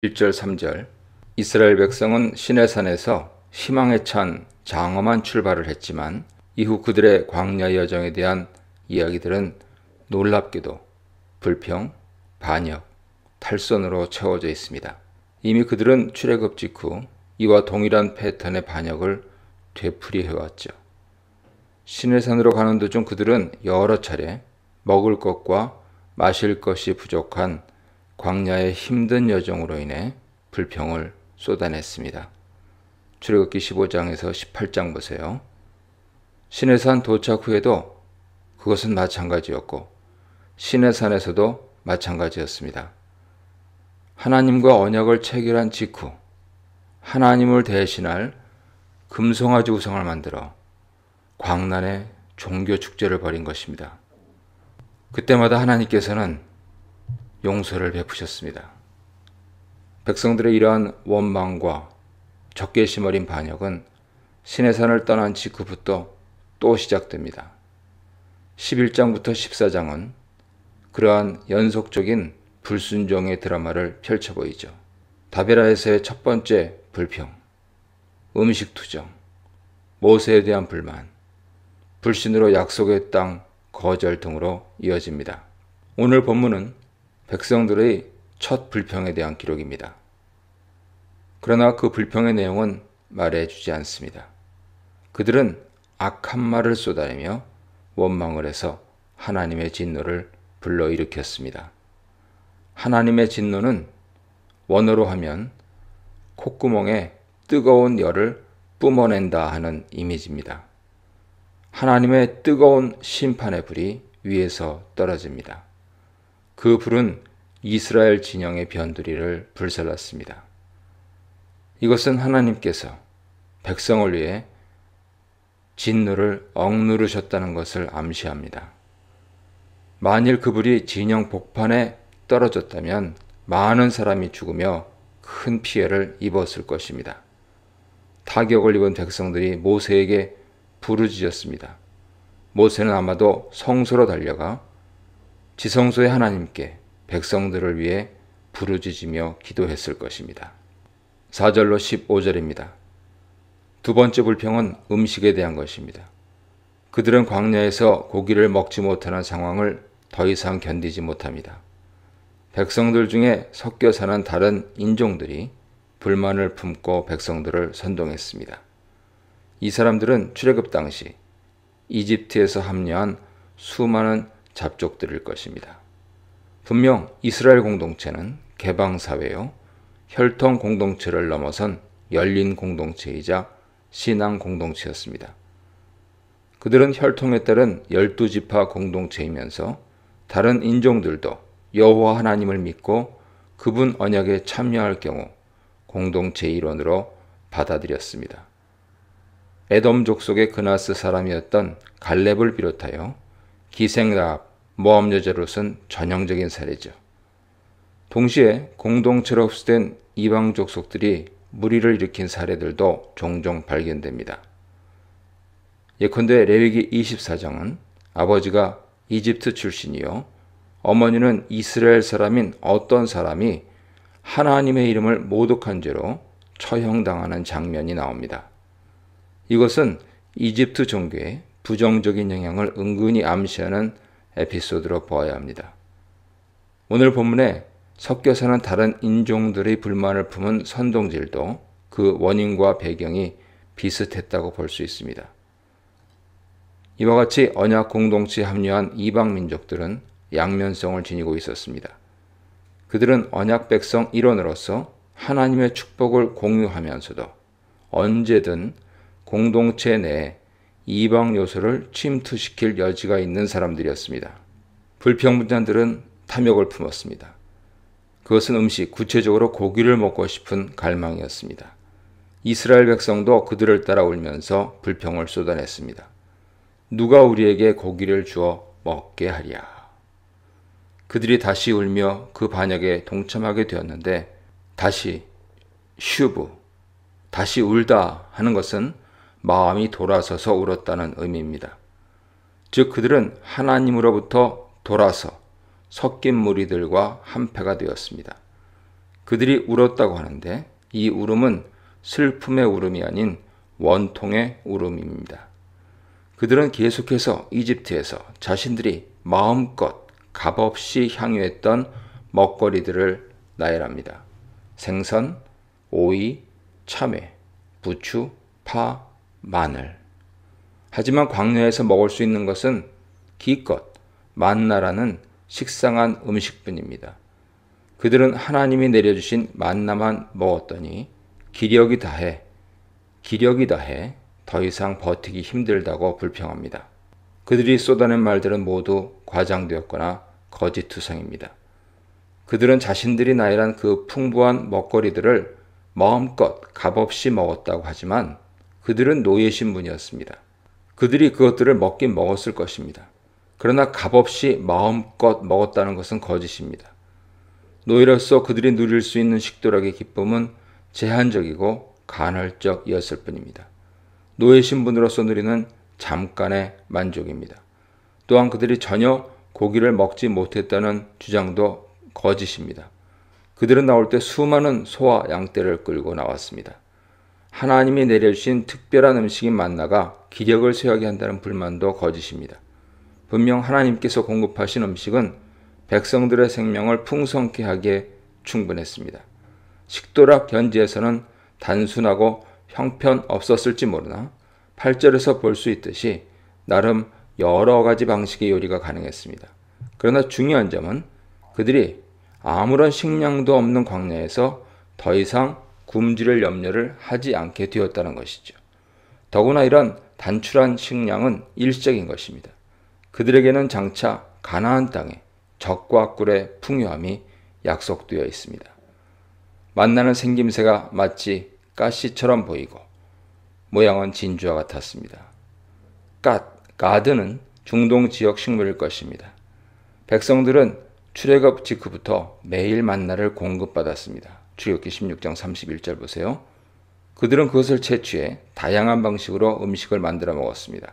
1절 3절 이스라엘 백성은 시내산에서 희망에 찬 장엄한 출발을 했지만 이후 그들의 광야 여정에 대한 이야기들은 놀랍게도 불평, 반역, 탈선으로 채워져 있습니다. 이미 그들은 출애굽 직후 이와 동일한 패턴의 반역을 되풀이해왔죠. 시내산으로 가는 도중 그들은 여러 차례 먹을 것과 마실 것이 부족한 광야의 힘든 여정으로 인해 불평을 쏟아냈습니다. 출애굽기 15장에서 18장 보세요. 시내산 도착 후에도 그것은 마찬가지였고 시내산에서도 마찬가지였습니다. 하나님과 언약을 체결한 직후 하나님을 대신할 금송아지 우상을 만들어 광란의 종교 축제를 벌인 것입니다. 그때마다 하나님께서는 용서를 베푸셨습니다. 백성들의 이러한 원망과 적개심 어린 반역은 시내산을 떠난 직후부터 또 시작됩니다. 11장부터 14장은 그러한 연속적인 불순종의 드라마를 펼쳐 보이죠. 다베라에서의 첫 번째 불평, 음식 투정, 모세에 대한 불만, 불신으로 약속의 땅 거절 등으로 이어집니다. 오늘 본문은 백성들의 첫 불평에 대한 기록입니다. 그러나 그 불평의 내용은 말해주지 않습니다. 그들은 악한 말을 쏟아내며 원망을 해서 하나님의 진노를 불러일으켰습니다. 하나님의 진노는 원어로 하면 콧구멍에 뜨거운 열을 뿜어낸다 하는 이미지입니다. 하나님의 뜨거운 심판의 불이 위에서 떨어집니다. 그 불은 이스라엘 진영의 변두리를 불살랐습니다. 이것은 하나님께서 백성을 위해 진노를 억누르셨다는 것을 암시합니다. 만일 그 불이 진영 복판에 떨어졌다면 많은 사람이 죽으며 큰 피해를 입었을 것입니다. 타격을 입은 백성들이 모세에게 부르짖었습니다. 모세는 아마도 성소로 달려가 지성소의 하나님께 백성들을 위해 부르짖으며 기도했을 것입니다. 4절로 15절입니다. 두 번째 불평은 음식에 대한 것입니다. 그들은 광야에서 고기를 먹지 못하는 상황을 더 이상 견디지 못합니다. 백성들 중에 섞여 사는 다른 인종들이 불만을 품고 백성들을 선동했습니다. 이 사람들은 출애굽 당시 이집트에서 합류한 수많은 잡족들일 것입니다. 분명 이스라엘 공동체는 개방사회요, 혈통 공동체를 넘어선 열린 공동체이자 신앙 공동체였습니다. 그들은 혈통에 따른 12지파 공동체이면서 다른 인종들도 여호와 하나님을 믿고 그분 언약에 참여할 경우 공동체 일원으로 받아들였습니다. 에돔 족속의 그나스 사람이었던 갈렙을 비롯하여 기생라합, 모압 여자롯은 전형적인 사례죠. 동시에 공동체로 흡수된 이방 족속들이 무리를 일으킨 사례들도 종종 발견됩니다. 예컨대 레위기 24장은 아버지가 이집트 출신이요 어머니는 이스라엘 사람인 어떤 사람이 하나님의 이름을 모독한 죄로 처형당하는 장면이 나옵니다. 이것은 이집트 종교의 부정적인 영향을 은근히 암시하는 에피소드로 보아야 합니다. 오늘 본문에 섞여 사는 다른 인종들의 불만을 품은 선동질도 그 원인과 배경이 비슷했다고 볼 수 있습니다. 이와 같이 언약 공동체에 합류한 이방 민족들은 양면성을 지니고 있었습니다. 그들은 언약 백성 일원으로서 하나님의 축복을 공유하면서도 언제든 공동체 내에 이방 요소를 침투시킬 여지가 있는 사람들이었습니다. 불평분자들은 탐욕을 품었습니다. 그것은 음식, 구체적으로 고기를 먹고 싶은 갈망이었습니다. 이스라엘 백성도 그들을 따라 울면서 불평을 쏟아냈습니다. 누가 우리에게 고기를 주어 먹게 하랴. 그들이 다시 울며 그 반역에 동참하게 되었는데 다시 슈브, 다시 울다 하는 것은 마음이 돌아서서 울었다는 의미입니다. 즉 그들은 하나님으로부터 돌아서 섞인 무리들과 한패가 되었습니다. 그들이 울었다고 하는데 이 울음은 슬픔의 울음이 아닌 원통의 울음입니다. 그들은 계속해서 이집트에서 자신들이 마음껏 값없이 향유했던 먹거리들을 나열합니다. 생선, 오이, 참외, 부추, 파, 마늘. 하지만 광야에서 먹을 수 있는 것은 기껏 만나라는 식상한 음식뿐입니다. 그들은 하나님이 내려주신 만나만 먹었더니 기력이 다해 더 이상 버티기 힘들다고 불평합니다. 그들이 쏟아낸 말들은 모두 과장되었거나 거짓투성입니다. 그들은 자신들이 나열한 그 풍부한 먹거리들을 마음껏 값없이 먹었다고 하지만 그들은 노예 신분이었습니다. 그들이 그것들을 먹긴 먹었을 것입니다. 그러나 값없이 마음껏 먹었다는 것은 거짓입니다. 노예로서 그들이 누릴 수 있는 식도락의 기쁨은 제한적이고 간헐적이었을 뿐입니다. 노예 신분으로서 누리는 잠깐의 만족입니다. 또한 그들이 전혀 고기를 먹지 못했다는 주장도 거짓입니다. 그들은 나올 때 수많은 소와 양떼를 끌고 나왔습니다. 하나님이 내려주신 특별한 음식인 만나가 기력을 쇠하게 한다는 불만도 거짓입니다. 분명 하나님께서 공급하신 음식은 백성들의 생명을 풍성케 하기에 충분했습니다. 식도락 견지에서는 단순하고 형편없었을지 모르나 8절에서 볼 수 있듯이 나름 여러 가지 방식의 요리가 가능했습니다. 그러나 중요한 점은 그들이 아무런 식량도 없는 광야에서 더 이상 굶주릴 염려를 하지 않게 되었다는 것이죠. 더구나 이런 단출한 식량은 일시적인 것입니다. 그들에게는 장차 가나안 땅에 적과 꿀의 풍요함이 약속되어 있습니다. 만나는 생김새가 마치 가시처럼 보이고 모양은 진주와 같았습니다. 가드는 중동 지역 식물일 것입니다. 백성들은 출애굽 직후부터 매일 만나를 공급받았습니다. 출애굽기 16장 31절 보세요. 그들은 그것을 채취해 다양한 방식으로 음식을 만들어 먹었습니다.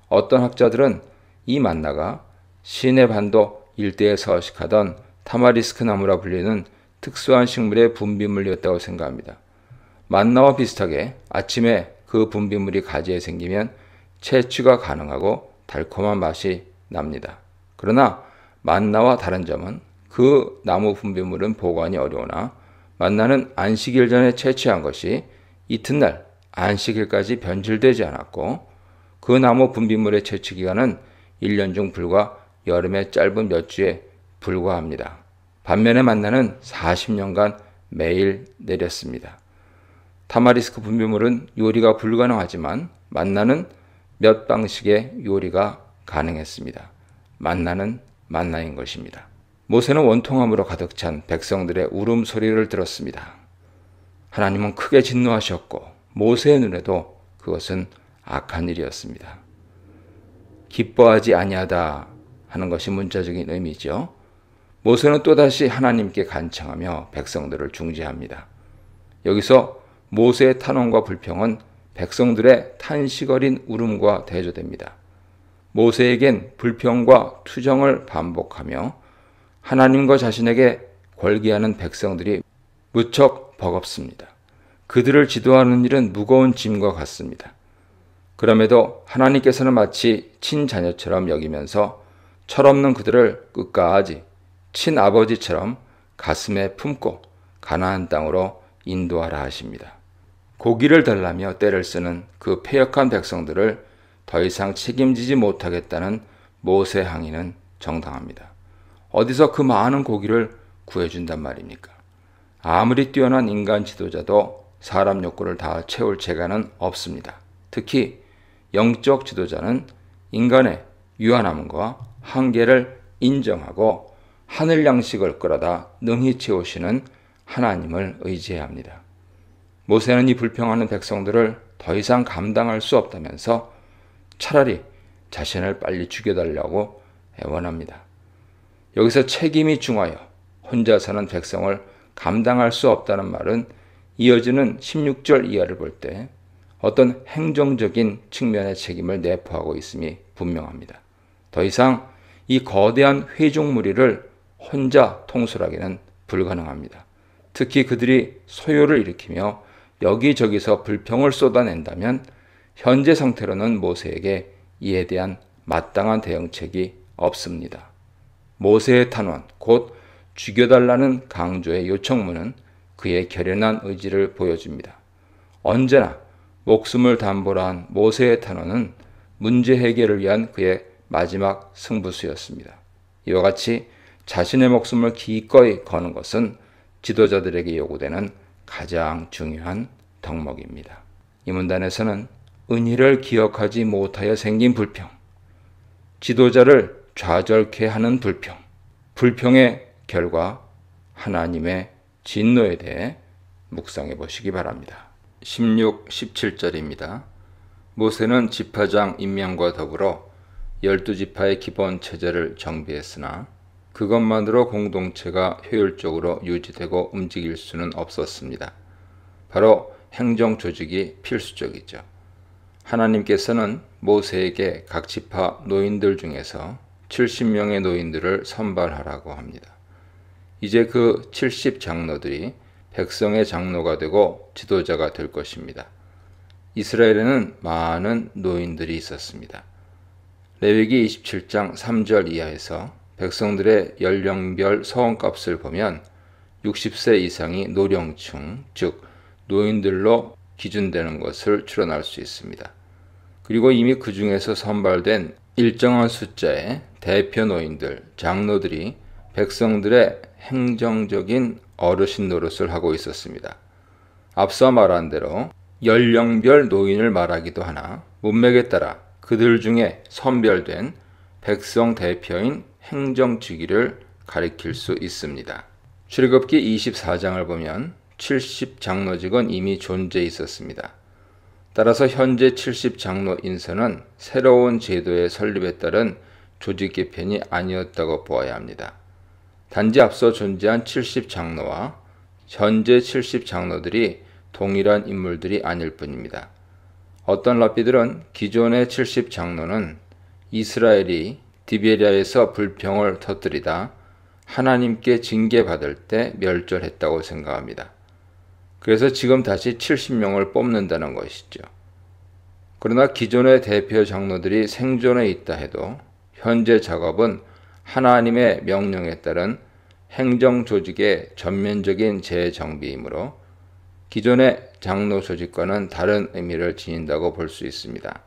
어떤 학자들은 이 만나가 시내 반도 일대에 서식하던 타마리스크 나무라 불리는 특수한 식물의 분비물이었다고 생각합니다. 만나와 비슷하게 아침에 그 분비물이 가지에 생기면 채취가 가능하고 달콤한 맛이 납니다. 그러나 만나와 다른 점은 그 나무 분비물은 보관이 어려우나 만나는 안식일 전에 채취한 것이 이튿날 안식일까지 변질되지 않았고 그 나무 분비물의 채취 기간은 1년 중 불과 여름의 짧은 몇 주에 불과합니다. 반면에 만나는 40년간 매일 내렸습니다. 타마리스크 분비물은 요리가 불가능하지만 만나는 몇 방식의 요리가 가능했습니다. 만나는 만나인 것입니다. 모세는 원통함으로 가득 찬 백성들의 울음소리를 들었습니다. 하나님은 크게 진노하셨고 모세의 눈에도 그것은 악한 일이었습니다. 기뻐하지 아니하다 하는 것이 문자적인 의미죠. 모세는 또다시 하나님께 간청하며 백성들을 중재합니다. 여기서 모세의 탄원과 불평은 백성들의 탄식 어린 울음과 대조됩니다. 모세에겐 불평과 투정을 반복하며 하나님과 자신에게 걸기하는 백성들이 무척 버겁습니다. 그들을 지도하는 일은 무거운 짐과 같습니다. 그럼에도 하나님께서는 마치 친자녀처럼 여기면서 철없는 그들을 끝까지 친아버지처럼 가슴에 품고 가나안 땅으로 인도하라 하십니다. 고기를 달라며 떼를 쓰는 그 패역한 백성들을 더 이상 책임지지 못하겠다는 모세 항의는 정당합니다. 어디서 그 많은 고기를 구해준단 말입니까? 아무리 뛰어난 인간 지도자도 사람 욕구를 다 채울 재간은 없습니다. 특히 영적 지도자는 인간의 유한함과 한계를 인정하고 하늘 양식을 끌어다 능히 채우시는 하나님을 의지해야 합니다. 모세는 이 불평하는 백성들을 더 이상 감당할 수 없다면서 차라리 자신을 빨리 죽여달라고 애원합니다. 여기서 책임이 중하여 혼자 사는 백성을 감당할 수 없다는 말은 이어지는 16절 이하를 볼 때 어떤 행정적인 측면의 책임을 내포하고 있음이 분명합니다. 더 이상 이 거대한 회중 무리를 혼자 통솔하기는 불가능합니다. 특히 그들이 소요를 일으키며 여기저기서 불평을 쏟아낸다면 현재 상태로는 모세에게 이에 대한 마땅한 대응책이 없습니다. 모세의 탄원, 곧 죽여달라는 강조의 요청문은 그의 결연한 의지를 보여줍니다. 언제나 목숨을 담보로 한 모세의 탄원은 문제 해결을 위한 그의 마지막 승부수였습니다. 이와 같이 자신의 목숨을 기꺼이 거는 것은 지도자들에게 요구되는 가장 중요한 덕목입니다. 이 문단에서는 은혜를 기억하지 못하여 생긴 불평, 지도자를 좌절케 하는 불평, 불평의 결과 하나님의 진노에 대해 묵상해 보시기 바랍니다. 16, 17절입니다. 모세는 지파장 임명과 더불어 12지파의 기본 체제를 정비했으나 그것만으로 공동체가 효율적으로 유지되고 움직일 수는 없었습니다. 바로 행정 조직이 필수적이죠. 하나님께서는 모세에게 각 지파 노인들 중에서 70명의 노인들을 선발하라고 합니다. 이제 그 70 장로들이 백성의 장로가 되고 지도자가 될 것입니다. 이스라엘에는 많은 노인들이 있었습니다. 레위기 27장 3절 이하에서 백성들의 연령별 서원값을 보면 60세 이상이 노령층, 즉 노인들로 기준되는 것을 추론할 수 있습니다. 그리고 이미 그 중에서 선발된 일정한 숫자의 대표 노인들, 장로들이 백성들의 행정적인 어르신 노릇을 하고 있었습니다. 앞서 말한 대로 연령별 노인을 말하기도 하나 문맥에 따라 그들 중에 선별된 백성 대표인 행정직위를 가리킬 수 있습니다. 출애굽기 24장을 보면 70 장로직은 이미 존재해 있었습니다. 따라서 현재 70 장로 인선은 새로운 제도의 설립에 따른 조직 개편이 아니었다고 보아야 합니다. 단지 앞서 존재한 70 장로와 현재 70 장로들이 동일한 인물들이 아닐 뿐입니다. 어떤 랍비들은 기존의 70 장로는 이스라엘이 디베리아에서 불평을 터뜨리다 하나님께 징계받을 때 멸절했다고 생각합니다. 그래서 지금 다시 70명을 뽑는다는 것이죠. 그러나 기존의 대표 장로들이 생존해 있다 해도 현재 작업은 하나님의 명령에 따른 행정 조직의 전면적인 재정비이므로 기존의 장로 조직과는 다른 의미를 지닌다고 볼 수 있습니다.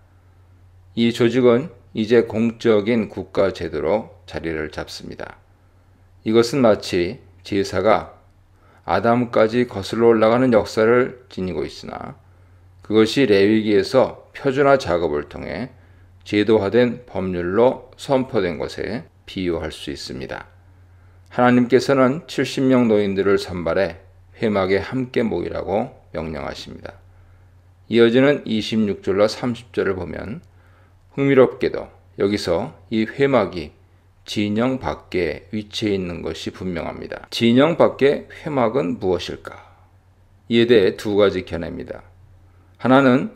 이 조직은 이제 공적인 국가 제도로 자리를 잡습니다. 이것은 마치 제사가 아담까지 거슬러 올라가는 역사를 지니고 있으나 그것이 레위기에서 표준화 작업을 통해 제도화된 법률로 선포된 것에 비유할 수 있습니다. 하나님께서는 70명 노인들을 선발해 회막에 함께 모이라고 명령하십니다. 이어지는 26절로 30절을 보면 흥미롭게도 여기서 이 회막이 진영 밖에 위치해 있는 것이 분명합니다. 진영 밖의 회막은 무엇일까? 이에 대해 두 가지 견해입니다. 하나는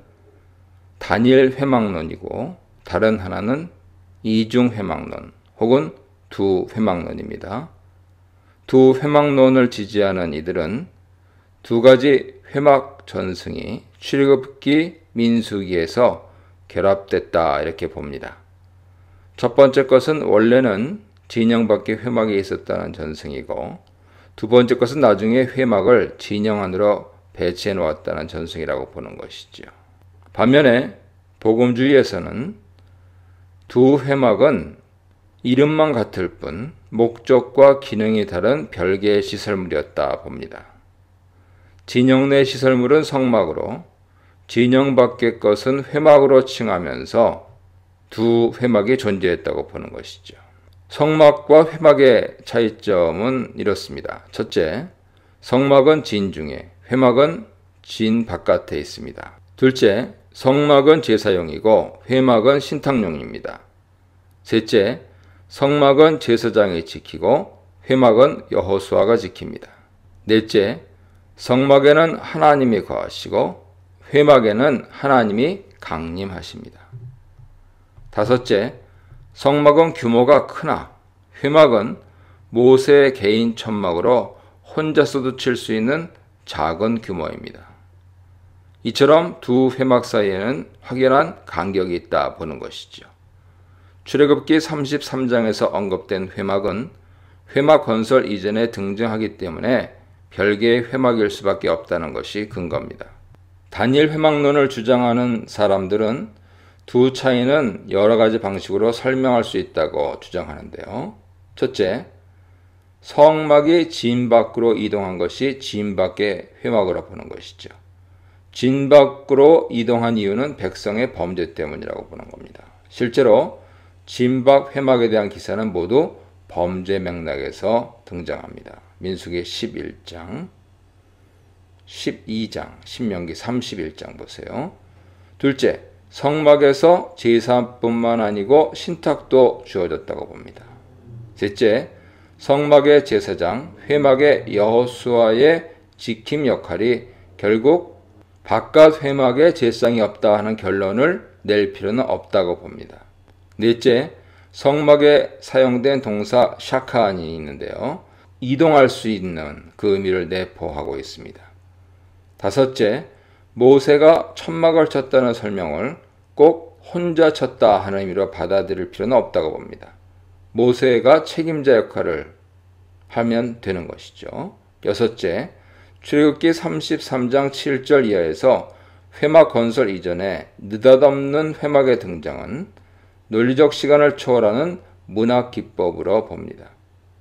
단일 회막론이고 다른 하나는 이중 회막론 혹은 두 회막론입니다. 두 회막론을 지지하는 이들은 두 가지 회막 전승이 출애굽기 민수기에서 결합됐다 이렇게 봅니다. 첫 번째 것은 원래는 진영 밖에 회막에 있었다는 전승이고 두 번째 것은 나중에 회막을 진영 안으로 배치해 놓았다는 전승이라고 보는 것이죠. 반면에 복음주의에서는 두 회막은 이름만 같을 뿐 목적과 기능이 다른 별개의 시설물이었다 봅니다. 진영 내 시설물은 성막으로 진영 밖의 것은 회막으로 칭하면서 두 회막이 존재했다고 보는 것이죠. 성막과 회막의 차이점은 이렇습니다. 첫째, 성막은 진 중에, 회막은 진 바깥에 있습니다. 둘째, 성막은 제사용이고 회막은 신탁용입니다. 셋째, 성막은 제사장이 지키고 회막은 여호수아가 지킵니다. 넷째, 성막에는 하나님이 거하시고 회막에는 하나님이 강림하십니다. 다섯째, 성막은 규모가 크나 회막은 모세의 개인 천막으로 혼자서도 칠 수 있는 작은 규모입니다. 이처럼 두 회막 사이에는 확연한 간격이 있다 보는 것이죠. 출애굽기 33장에서 언급된 회막은 회막 건설 이전에 등장하기 때문에 별개의 회막일 수밖에 없다는 것이 근거입니다. 단일 회막론을 주장하는 사람들은 두 차이는 여러 가지 방식으로 설명할 수 있다고 주장하는데요. 첫째, 성막이 진 밖으로 이동한 것이 진 밖의 회막으로 보는 것이죠. 진 밖으로 이동한 이유는 백성의 범죄 때문이라고 보는 겁니다. 실제로 진 밖 회막에 대한 기사는 모두 범죄 맥락에서 등장합니다. 민수기 11장, 12장, 신명기 31장 보세요. 둘째, 성막에서 제사뿐만 아니고 신탁도 주어졌다고 봅니다. 셋째, 성막의 제사장, 회막의 여호수아의 지킴 역할이 결국 바깥 회막에 제사장이 없다 하는 결론을 낼 필요는 없다고 봅니다. 넷째, 성막에 사용된 동사 샤카안이 있는데요. 이동할 수 있는 그 의미를 내포하고 있습니다. 다섯째, 모세가 천막을 쳤다는 설명을 꼭 혼자 쳤다 하는 의미로 받아들일 필요는 없다고 봅니다. 모세가 책임자 역할을 하면 되는 것이죠. 여섯째, 출애굽기 33장 7절 이하에서 회막 건설 이전에 느닷없는 회막의 등장은 논리적 시간을 초월하는 문학 기법으로 봅니다.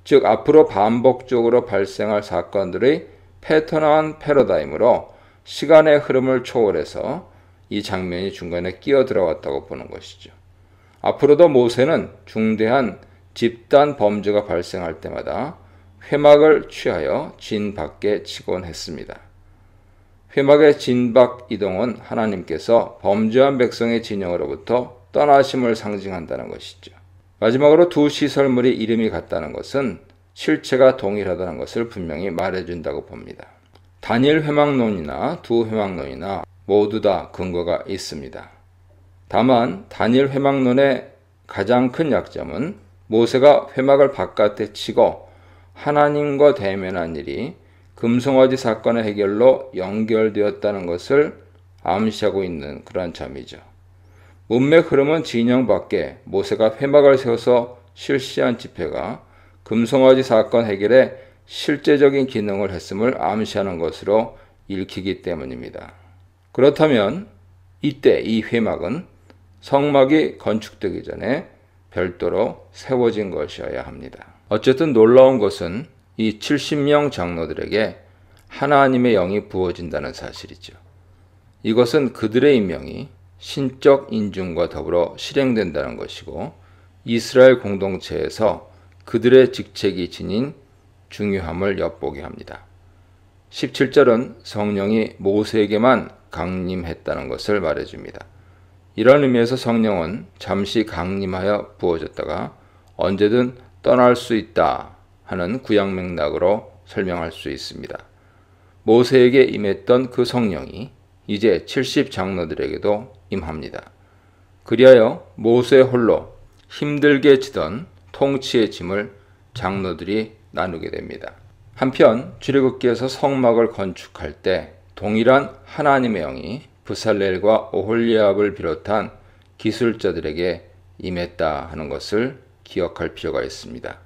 즉 앞으로 반복적으로 발생할 사건들의 패턴화한 패러다임으로 시간의 흐름을 초월해서 이 장면이 중간에 끼어 들어왔다고 보는 것이죠. 앞으로도 모세는 중대한 집단 범죄가 발생할 때마다 회막을 취하여 진 밖에 치곤 했습니다. 회막의 진 밖 이동은 하나님께서 범죄한 백성의 진영으로부터 떠나심을 상징한다는 것이죠. 마지막으로 두 시설물이 이름이 같다는 것은 실체가 동일하다는 것을 분명히 말해준다고 봅니다. 단일 회막론이나 두 회막론이나 모두 다 근거가 있습니다. 다만 단일 회막론의 가장 큰 약점은 모세가 회막을 바깥에 치고 하나님과 대면한 일이 금송아지 사건의 해결로 연결되었다는 것을 암시하고 있는 그런 점이죠. 문맥 흐름은 진영 밖에 모세가 회막을 세워서 실시한 집회가 금송아지 사건 해결에 실제적인 기능을 했음을 암시하는 것으로 읽히기 때문입니다. 그렇다면 이때 이 회막은 성막이 건축되기 전에 별도로 세워진 것이어야 합니다. 어쨌든 놀라운 것은 이 70명 장로들에게 하나님의 영이 부어진다는 사실이죠. 이것은 그들의 임명이 신적 인중과 더불어 실행된다는 것이고 이스라엘 공동체에서 그들의 직책이 지닌 중요함을 엿보게 합니다. 17절은 성령이 모세에게만 강림했다는 것을 말해줍니다. 이런 의미에서 성령은 잠시 강림하여 부어졌다가 언제든 떠날 수 있다 하는 구약 맥락으로 설명할 수 있습니다. 모세에게 임했던 그 성령이 이제 70 장로들에게도 임합니다. 그리하여 모세 홀로 힘들게 지던 통치의 짐을 장로들이 나누게 됩니다. 한편 출애굽기에서 성막을 건축할 때 동일한 하나님의 영이 브살렐과 오홀리압을 비롯한 기술자들에게 임했다 하는 것을 기억할 필요가 있습니다.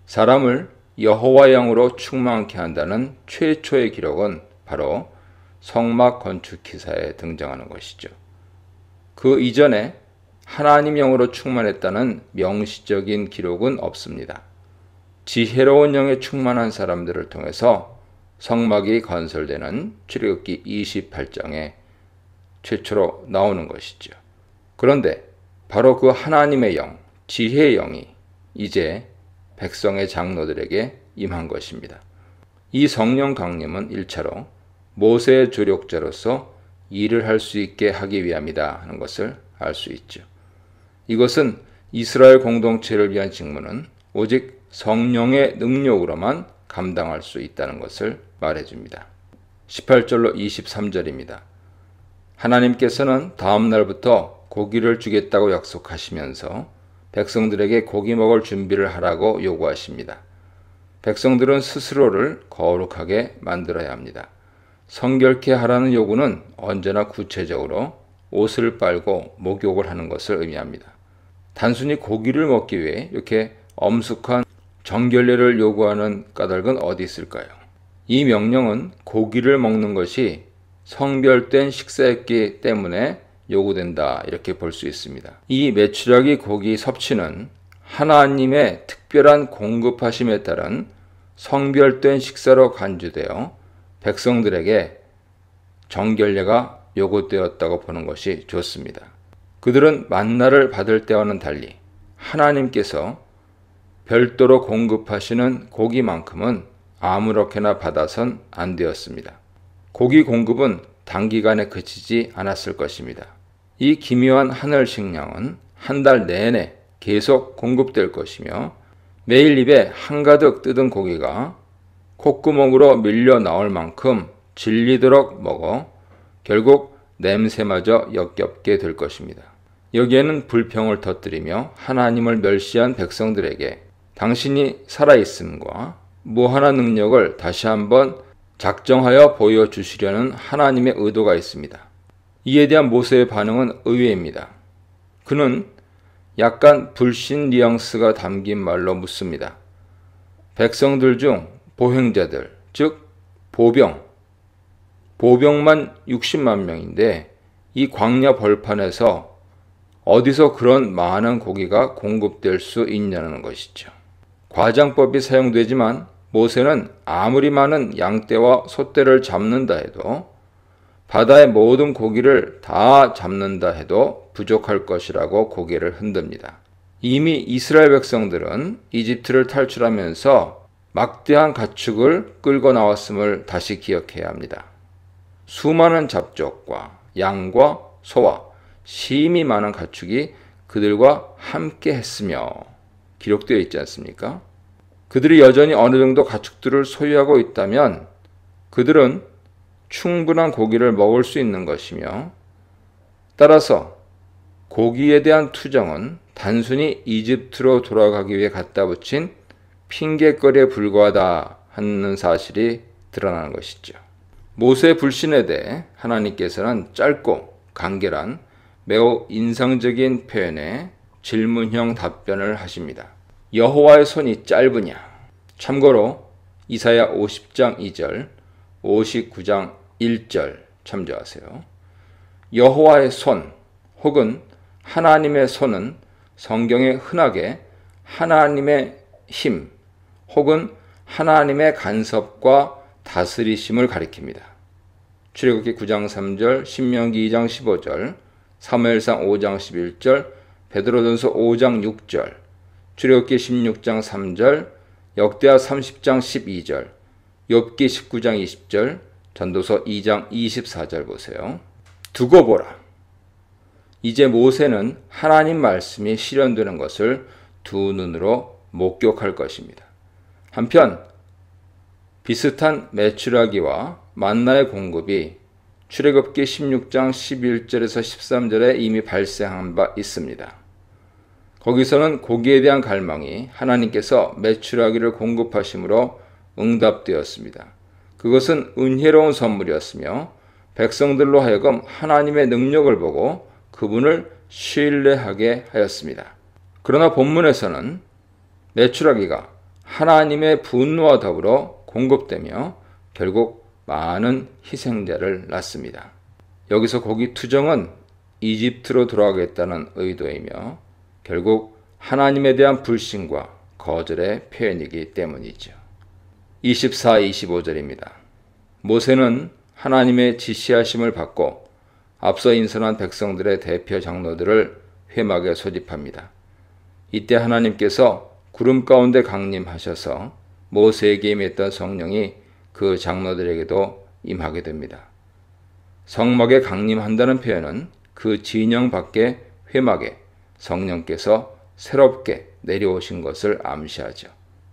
사람을 여호와의 영으로 충만케 한다는 최초의 기록은 바로 성막 건축 기사에 등장하는 것이죠. 그 이전에 하나님 영으로 충만했다는 명시적인 기록은 없습니다. 지혜로운 영에 충만한 사람들을 통해서 성막이 건설되는 출애굽기 28장에 최초로 나오는 것이죠. 그런데 바로 그 하나님의 영, 지혜의 영이 이제 백성의 장로들에게 임한 것입니다. 이 성령 강림은 1차로 모세의 조력자로서 일을 할 수 있게 하기 위함이다 하는 것을 알 수 있죠. 이것은 이스라엘 공동체를 위한 직무는 오직 성령의 능력으로만 감당할 수 있다는 것을 말해줍니다. 18절로 23절입니다. 하나님께서는 다음 날부터 고기를 주겠다고 약속하시면서 백성들에게 고기 먹을 준비를 하라고 요구하십니다. 백성들은 스스로를 거룩하게 만들어야 합니다. 성결케 하라는 요구는 언제나 구체적으로 옷을 빨고 목욕을 하는 것을 의미합니다. 단순히 고기를 먹기 위해 이렇게 엄숙한 정결례를 요구하는 까닭은 어디 있을까요? 이 명령은 고기를 먹는 것이 성별된 식사였기 때문에 요구된다, 이렇게 볼 수 있습니다. 이 메추라기 고기 섭취는 하나님의 특별한 공급하심에 따른 성별된 식사로 간주되어 백성들에게 정결례가 요구되었다고 보는 것이 좋습니다. 그들은 만나를 받을 때와는 달리 하나님께서 별도로 공급하시는 고기만큼은 아무렇게나 받아선 안 되었습니다. 고기 공급은 단기간에 그치지 않았을 것입니다. 이 기묘한 하늘 식량은 한 달 내내 계속 공급될 것이며 매일 입에 한가득 뜯은 고기가 콧구멍으로 밀려 나올 만큼 질리도록 먹어 결국 냄새마저 역겹게 될 것입니다. 여기에는 불평을 터뜨리며 하나님을 멸시한 백성들에게 당신이 살아있음과 무한한 능력을 다시 한번 작정하여 보여주시려는 하나님의 의도가 있습니다. 이에 대한 모세의 반응은 의외입니다. 그는 약간 불신 뉘앙스가 담긴 말로 묻습니다. 백성들 중 보행자들, 즉 보병만 60만 명인데 이 광야 벌판에서 어디서 그런 많은 고기가 공급될 수 있냐는 것이죠. 과장법이 사용되지만 모세는 아무리 많은 양떼와 소떼를 잡는다 해도 바다의 모든 고기를 다 잡는다 해도 부족할 것이라고 고개를 흔듭니다. 이미 이스라엘 백성들은 이집트를 탈출하면서 막대한 가축을 끌고 나왔음을 다시 기억해야 합니다. 수많은 잡족과 양과 소와 심히 많은 가축이 그들과 함께 했으며 기록되어 있지 않습니까? 그들이 여전히 어느 정도 가축들을 소유하고 있다면 그들은 충분한 고기를 먹을 수 있는 것이며, 따라서 고기에 대한 투정은 단순히 이집트로 돌아가기 위해 갖다 붙인 핑계거리에 불과하다 하는 사실이 드러나는 것이죠. 모세의 불신에 대해 하나님께서는 짧고 간결한 매우 인상적인 표현의 질문형 답변을 하십니다. 여호와의 손이 짧으냐? 참고로 이사야 50장 2절, 59장 1절 참조하세요. 여호와의 손 혹은 하나님의 손은 성경에 흔하게 하나님의 힘 혹은 하나님의 간섭과 다스리심을 가리킵니다. 출애굽기 9장 3절, 신명기 2장 15절, 사무엘상 5장 11절, 베드로전서 5장 6절, 출애굽기 16장 3절, 역대하 30장 12절, 욥기 19장 20절, 전도서 2장 24절 보세요. 두고 보라. 이제 모세는 하나님 말씀이 실현되는 것을 두 눈으로 목격할 것입니다. 한편 비슷한 메추라기와 만나의 공급이 출애굽기 16장 11절에서 13절에 이미 발생한 바 있습니다. 거기서는 고기에 대한 갈망이 하나님께서 메추라기를 공급하심으로 응답되었습니다. 그것은 은혜로운 선물이었으며 백성들로 하여금 하나님의 능력을 보고 그분을 신뢰하게 하였습니다. 그러나 본문에서는 메추라기가 하나님의 분노와 더불어 공급되며 결국 많은 희생자를 낳습니다. 여기서 고기 투정은 이집트로 돌아가겠다는 의도이며 결국 하나님에 대한 불신과 거절의 표현이기 때문이죠. 24, 25절입니다. 모세는 하나님의 지시하심을 받고 앞서 인선한 백성들의 대표 장로들을 회막에 소집합니다. 이때 하나님께서 구름 가운데 강림하셔서 모세에게 임했던 성령이 그 장로들에게도 임하게 됩니다. 성막에 강림한다는 표현은 그 진영 밖의 회막에 성령께서 새롭게 내려오신 것을 암시하죠.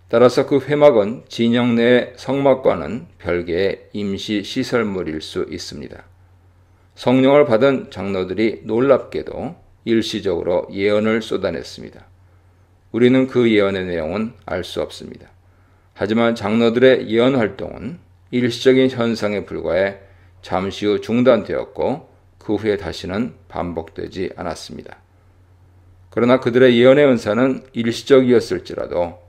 따라서 그 회막은 진영 내의 성막과는 별개의 임시 시설물일 수 있습니다. 성령을 받은 장로들이 놀랍게도 일시적으로 예언을 쏟아냈습니다. 우리는 그 예언의 내용은 알 수 없습니다. 하지만 장로들의 예언 활동은 일시적인 현상에 불과해 잠시 후 중단되었고 그 후에 다시는 반복되지 않았습니다. 그러나 그들의 예언의 은사는 일시적이었을지라도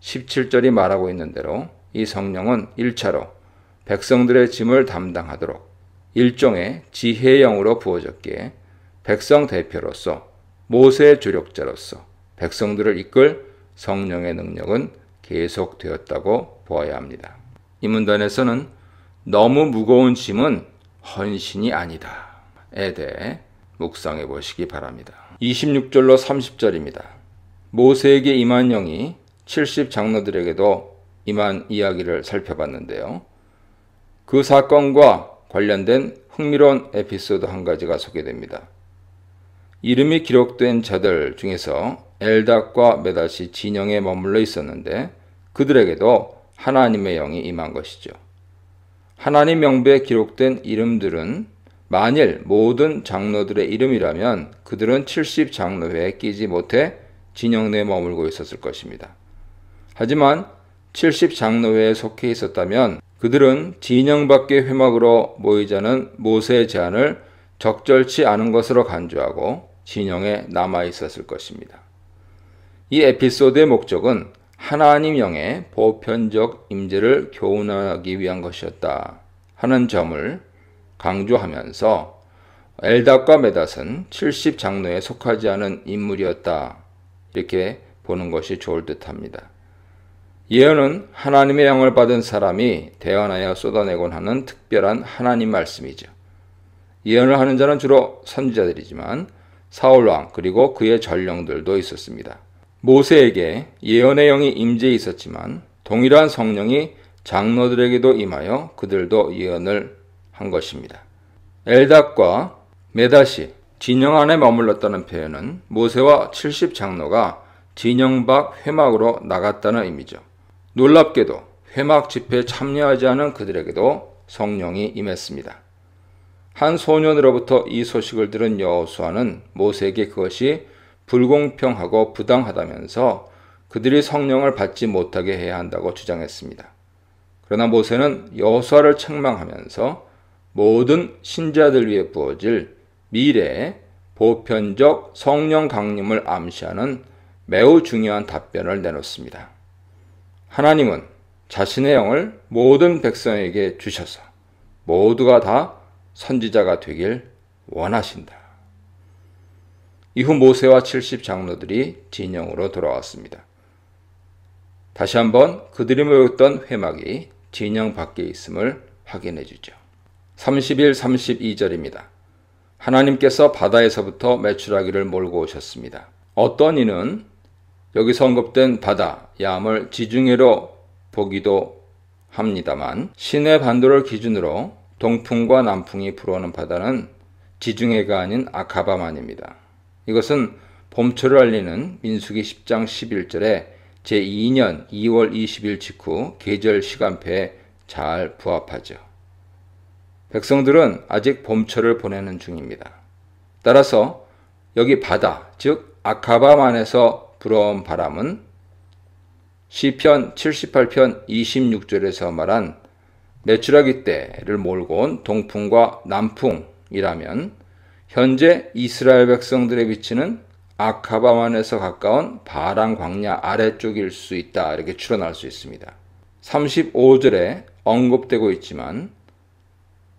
17절이 말하고 있는 대로 이 성령은 1차로 백성들의 짐을 담당하도록 일종의 지혜의 영으로 부어졌기에 백성 대표로서 모세의 조력자로서 백성들을 이끌 성령의 능력은 계속되었다고 보아야 합니다. 이 문단에서는 너무 무거운 짐은 헌신이 아니다에 대해 묵상해 보시기 바랍니다. 26절로 30절입니다. 모세에게 임한 영이 70 장로들에게도 임한 이야기를 살펴봤는데요. 그 사건과 관련된 흥미로운 에피소드 한 가지가 소개됩니다. 이름이 기록된 자들 중에서 엘닷과 메닷이 진영에 머물러 있었는데 그들에게도 하나님의 영이 임한 것이죠. 하나님 명부에 기록된 이름들은 만일 모든 장로들의 이름이라면 그들은 70 장로회에 끼지 못해 진영 내에 머물고 있었을 것입니다. 하지만 70 장로회에 속해 있었다면 그들은 진영 밖의 회막으로 모이자는 모세의 제안을 적절치 않은 것으로 간주하고 진영에 남아 있었을 것입니다. 이 에피소드의 목적은 하나님 영의 보편적 임재를 교훈하기 위한 것이었다 하는 점을 강조하면서 엘닷과 메닷은 70 장로에 속하지 않은 인물이었다 이렇게 보는 것이 좋을 듯합니다. 예언은 하나님의 영을 받은 사람이 대언하여 쏟아내곤 하는 특별한 하나님 말씀이죠. 예언을 하는 자는 주로 선지자들이지만 사울왕 그리고 그의 전령들도 있었습니다. 모세에게 예언의 영이 임재해 있었지만 동일한 성령이 장로들에게도 임하여 그들도 예언을 한 것입니다. 엘닷과 메닷이 진영 안에 머물렀다는 표현은 모세와 70 장로가 진영 밖 회막으로 나갔다는 의미죠. 놀랍게도 회막 집회에 참여하지 않은 그들에게도 성령이 임했습니다. 한 소년으로부터 이 소식을 들은 여호수아는 모세에게 그것이 불공평하고 부당하다면서 그들이 성령을 받지 못하게 해야 한다고 주장했습니다. 그러나 모세는 여호수아를 책망하면서 모든 신자들 위해 부어질 미래의 보편적 성령 강림을 암시하는 매우 중요한 답변을 내놓습니다. 하나님은 자신의 영을 모든 백성에게 주셔서 모두가 다 선지자가 되길 원하신다. 이후 모세와 70 장로들이 진영으로 돌아왔습니다. 다시 한번 그들이 모였던 회막이 진영 밖에 있음을 확인해 주죠. 31, 32절입니다. 하나님께서 바다에서부터 메추라기를 몰고 오셨습니다. 어떤 이는 여기서 언급된 바다, 야함을 지중해로 보기도 합니다만 시내 반도를 기준으로 동풍과 남풍이 불어오는 바다는 지중해가 아닌 아카바만입니다. 이것은 봄철을 알리는 민수기 10장 11절에 제2년 2월 20일 직후 계절 시간표에 잘 부합하죠. 백성들은 아직 봄철을 보내는 중입니다. 따라서 여기 바다, 즉 아카바만에서 불어온 바람은 시편 78편 26절에서 말한 메추라기 떼를 몰고 온 동풍과 남풍이라면 현재 이스라엘 백성들에 비치는 아카바만에서 가까운 바란 광야 아래쪽일 수 있다 이렇게 추론할 수 있습니다. 35절에 언급되고 있지만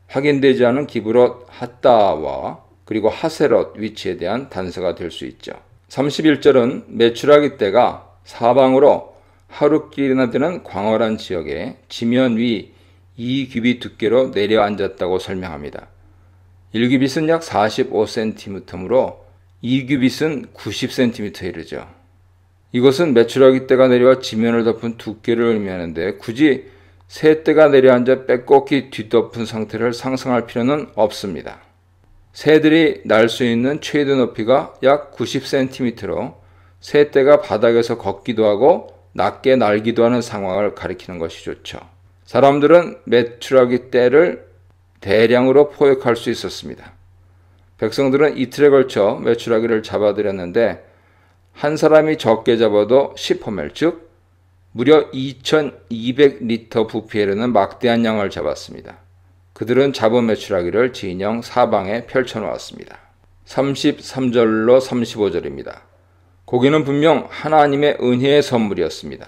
확인되지 않은 기브롯 핫다와 그리고 하세롯 위치에 대한 단서가 될 수 있죠. 31절은 메추라기 떼가 사방으로 하루길이나 되는 광활한 지역에 지면 위 2규빗 두께로 내려앉았다고 설명합니다. 1규빗은 약 45cm이므로 2규빗은 90cm에 이르죠. 이것은 메추라기 떼가 내려와 지면을 덮은 두께를 의미하는데 굳이 새 떼가 내려앉아 빼곡히 뒤덮은 상태를 상상할 필요는 없습니다. 새들이 날 수 있는 최대 높이가 약 90cm로 새 떼가 바닥에서 걷기도 하고 낮게 날기도 하는 상황을 가리키는 것이 좋죠. 사람들은 메추라기 떼를 대량으로 포획할 수 있었습니다. 백성들은 이틀에 걸쳐 메추라기를 잡아들였는데 한 사람이 적게 잡아도 10호멜, 즉 무려 2200리터 부피에 이르는 막대한 양을 잡았습니다. 그들은 잡어 매출하기를 진영 사방에 펼쳐놓았습니다. 33절로 35절입니다. 고기는 분명 하나님의 은혜의 선물이었습니다.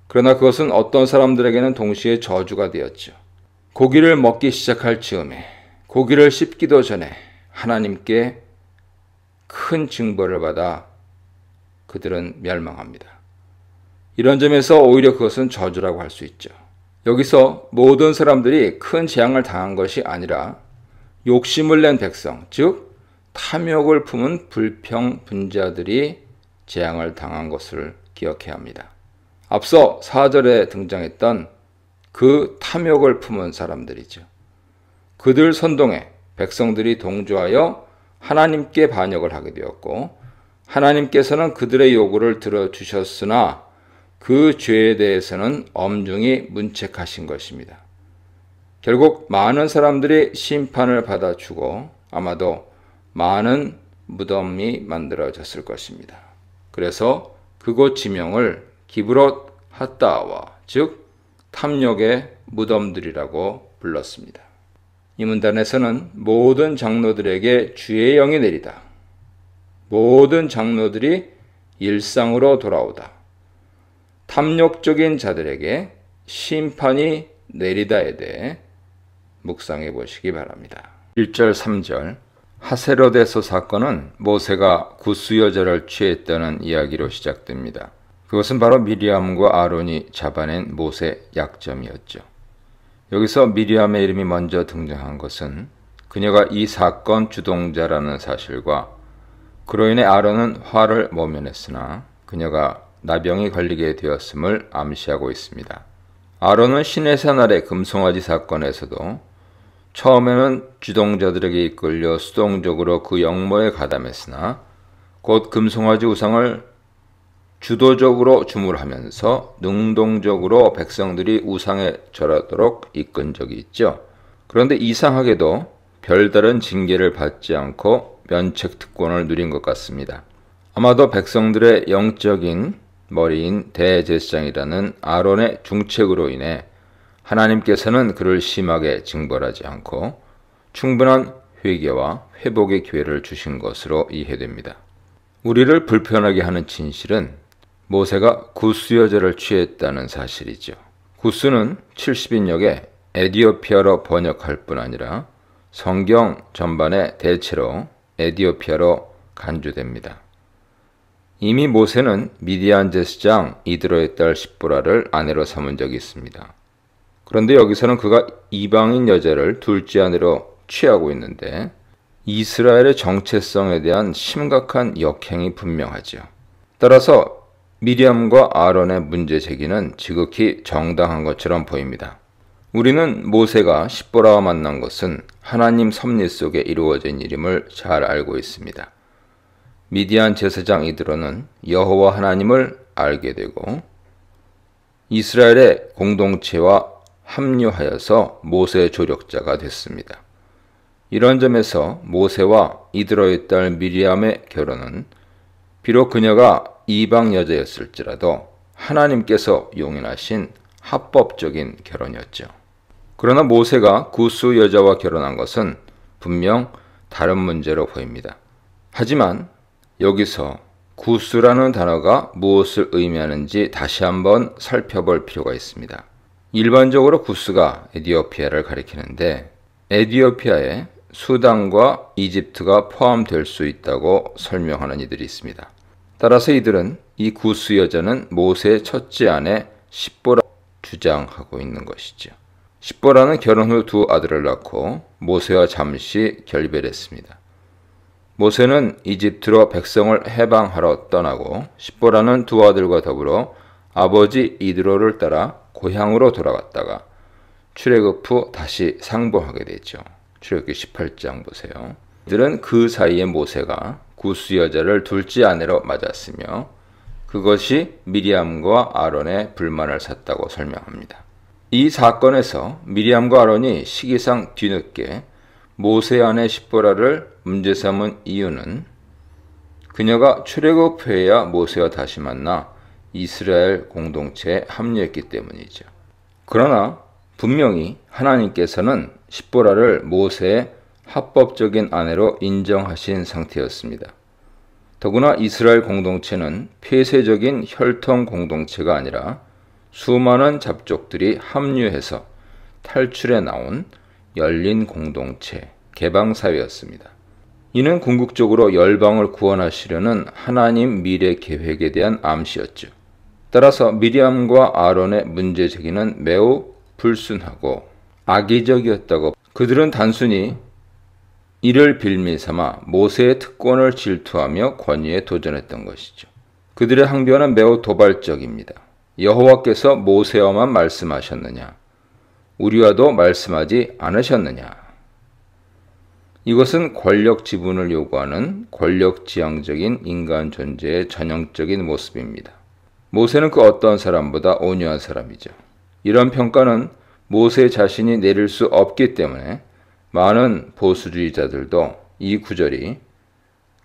그러나 그것은 어떤 사람들에게는 동시에 저주가 되었죠. 고기를 먹기 시작할 즈음에, 고기를 씹기도 전에 하나님께 큰 징벌을 받아 그들은 멸망합니다. 이런 점에서 오히려 그것은 저주라고 할 수 있죠. 여기서 모든 사람들이 큰 재앙을 당한 것이 아니라 욕심을 낸 백성, 즉 탐욕을 품은 불평분자들이 재앙을 당한 것을 기억해야 합니다. 앞서 4절에 등장했던 그 탐욕을 품은 사람들이죠. 그들 선동에 백성들이 동조하여 하나님께 반역을 하게 되었고, 하나님께서는 그들의 요구를 들어주셨으나 그 죄에 대해서는 엄중히 문책하신 것입니다. 결국 많은 사람들이 심판을 받아주고 아마도 많은 무덤이 만들어졌을 것입니다. 그래서 그곳 지명을 기브롯 핫다와, 즉 탐욕의 무덤들이라고 불렀습니다. 이 문단에서는 모든 장로들에게 주의 영이 내리다, 모든 장로들이 일상으로 돌아오다, 탐욕적인 자들에게 심판이 내리다에 대해 묵상해 보시기 바랍니다. 1절 3절 하세로데소 사건은 모세가 구스 여자를 취했다는 이야기로 시작됩니다. 그것은 바로 미리암과 아론이 잡아낸 모세 약점이었죠. 여기서 미리암의 이름이 먼저 등장한 것은 그녀가 이 사건 주동자라는 사실과 그로 인해 아론은 화를 모면했으나 그녀가 나병이 걸리게 되었음을 암시하고 있습니다. 아론은 시내산 아래 금송아지 사건에서도 처음에는 주동자들에게 이끌려 수동적으로 그 영모에 가담했으나 곧 금송아지 우상을 주도적으로 주물하면서 능동적으로 백성들이 우상에 절하도록 이끈 적이 있죠. 그런데 이상하게도 별다른 징계를 받지 않고 면책 특권을 누린 것 같습니다. 아마도 백성들의 영적인 머리인 대제사장이라는 아론의 중책으로 인해 하나님께서는 그를 심하게 징벌하지 않고 충분한 회개와 회복의 기회를 주신 것으로 이해됩니다. 우리를 불편하게 하는 진실은 모세가 구스 여자를 취했다는 사실이죠. 구스는 70인역에 에디오피아로 번역할 뿐 아니라 성경 전반에 대체로 에디오피아로 간주됩니다. 이미 모세는 미디안 제사장 이드로의 딸 십보라를 아내로 삼은 적이 있습니다. 그런데 여기서는 그가 이방인 여자를 둘째 아내로 취하고 있는데 이스라엘의 정체성에 대한 심각한 역행이 분명하죠. 따라서 미리암과 아론의 문제 제기는 지극히 정당한 것처럼 보입니다. 우리는 모세가 십보라와 만난 것은 하나님 섭리 속에 이루어진 일임을 잘 알고 있습니다. 미디안 제사장 이드로는 여호와 하나님을 알게 되고 이스라엘의 공동체와 합류하여서 모세의 조력자가 됐습니다. 이런 점에서 모세와 이드로의 딸 미리암의 결혼은 비록 그녀가 이방 여자였을지라도 하나님께서 용인하신 합법적인 결혼이었죠. 그러나 모세가 구스 여자와 결혼한 것은 분명 다른 문제로 보입니다. 하지만 여기서 구스라는 단어가 무엇을 의미하는지 다시 한번 살펴볼 필요가 있습니다. 일반적으로 구스가 에디오피아를 가리키는데 에디오피아에 수단과 이집트가 포함될 수 있다고 설명하는 이들이 있습니다. 따라서 이들은 이 구스 여자는 모세의 첫째 아내 십보라 주장하고 있는 것이죠. 십보라는 결혼 후 두 아들을 낳고 모세와 잠시 결별했습니다. 모세는 이집트로 백성을 해방하러 떠나고 십보라는 두 아들과 더불어 아버지 이드로를 따라 고향으로 돌아갔다가 출애굽 후 다시 상봉하게 되죠. 출애굽기 18장 보세요. 이들은 그 사이에 모세가 구스 여자를 둘째 아내로 맞았으며 그것이 미리암과 아론의 불만을 샀다고 설명합니다. 이 사건에서 미리암과 아론이 시기상 뒤늦게 모세 아내 십보라를 문제 삼은 이유는 그녀가 출애굽 후에야 모세와 다시 만나 이스라엘 공동체에 합류했기 때문이죠. 그러나 분명히 하나님께서는 십보라를 모세의 합법적인 아내로 인정하신 상태였습니다. 더구나 이스라엘 공동체는 폐쇄적인 혈통 공동체가 아니라 수많은 잡족들이 합류해서 탈출해 나온 열린 공동체, 개방사회였습니다. 이는 궁극적으로 열방을 구원하시려는 하나님 미래 계획에 대한 암시였죠. 따라서 미리암과 아론의 문제 제기는 매우 불순하고 악의적이었다고 그들은 단순히 이를 빌미삼아 모세의 특권을 질투하며 권위에 도전했던 것이죠. 그들의 항변은 매우 도발적입니다. 여호와께서 모세와만 말씀하셨느냐? 우리와도 말씀하지 않으셨느냐? 이것은 권력 지분을 요구하는 권력지향적인 인간 존재의 전형적인 모습입니다. 모세는 그 어떤 사람보다 온유한 사람이죠. 이런 평가는 모세 자신이 내릴 수 없기 때문에 많은 보수주의자들도 이 구절이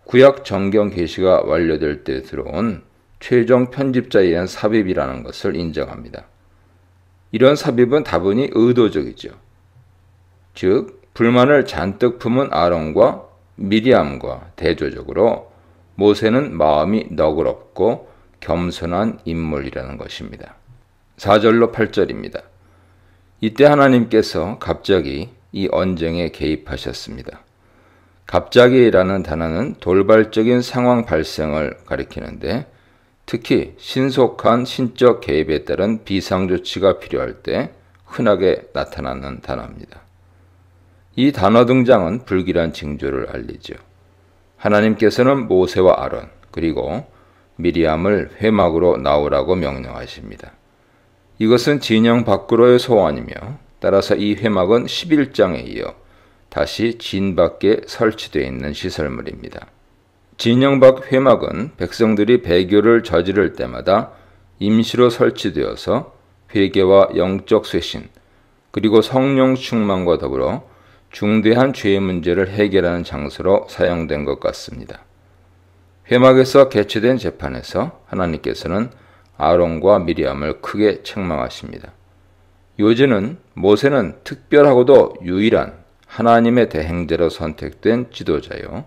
구약 정경 계시가 완료될 때 들어온 최종 편집자에 의한 삽입이라는 것을 인정합니다. 이런 삽입은 다분히 의도적이죠. 즉 불만을 잔뜩 품은 아론과 미리암과 대조적으로 모세는 마음이 너그럽고 겸손한 인물이라는 것입니다. 4절로 8절입니다. 이때 하나님께서 갑자기 이 언쟁에 개입하셨습니다. 갑자기라는 단어는 돌발적인 상황 발생을 가리키는데 특히 신속한 신적 개입에 따른 비상조치가 필요할 때 흔하게 나타나는 단어입니다. 이 단어 등장은 불길한 징조를 알리죠. 하나님께서는 모세와 아론 그리고 미리암을 회막으로 나오라고 명령하십니다. 이것은 진영 밖으로의 소환이며 따라서 이 회막은 11장에 이어 다시 진 밖에 설치되어 있는 시설물입니다. 진영 밖 회막은 백성들이 배교를 저지를 때마다 임시로 설치되어서 회개와 영적 쇄신 그리고 성령 충만과 더불어 중대한 죄의 문제를 해결하는 장소로 사용된 것 같습니다. 회막에서 개최된 재판에서 하나님께서는 아론과 미리암을 크게 책망하십니다. 요지는 모세는 특별하고도 유일한 하나님의 대행자로 선택된 지도자요.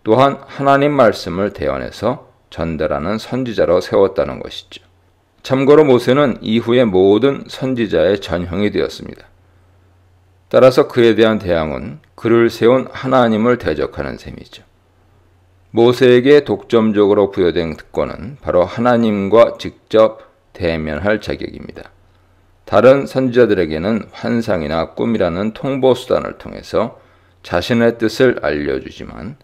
또한 하나님 말씀을 대언해서 전달하는 선지자로 세웠다는 것이죠. 참고로 모세는 이후의 모든 선지자의 전형이 되었습니다. 따라서 그에 대한 대항은 그를 세운 하나님을 대적하는 셈이죠. 모세에게 독점적으로 부여된 특권은 바로 하나님과 직접 대면할 자격입니다. 다른 선지자들에게는 환상이나 꿈이라는 통보수단을 통해서 자신의 뜻을 알려주지만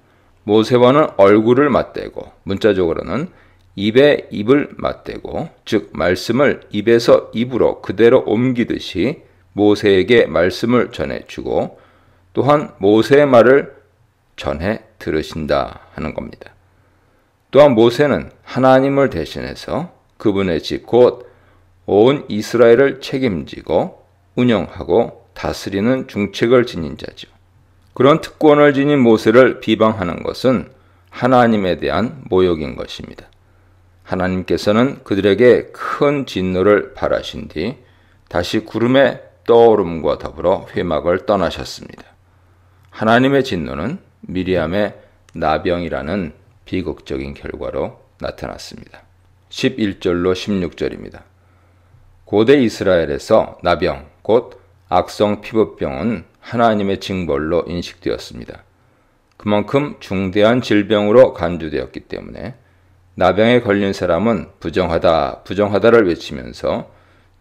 모세와는 얼굴을 맞대고 문자적으로는 입에 입을 맞대고 즉 말씀을 입에서 입으로 그대로 옮기듯이 모세에게 말씀을 전해주고 또한 모세의 말을 전해 들으신다 하는 겁니다. 또한 모세는 하나님을 대신해서 그분의 집 곧 온 이스라엘을 책임지고 운영하고 다스리는 중책을 지닌 자죠. 그런 특권을 지닌 모세를 비방하는 것은 하나님에 대한 모욕인 것입니다. 하나님께서는 그들에게 큰 진노를 발하신 뒤 다시 구름의 떠오름과 더불어 회막을 떠나셨습니다. 하나님의 진노는 미리암의 나병이라는 비극적인 결과로 나타났습니다. 11절로 16절입니다. 고대 이스라엘에서 나병, 곧 악성 피부병은 하나님의 징벌로 인식되었습니다. 그만큼 중대한 질병으로 간주되었기 때문에 나병에 걸린 사람은 부정하다를 외치면서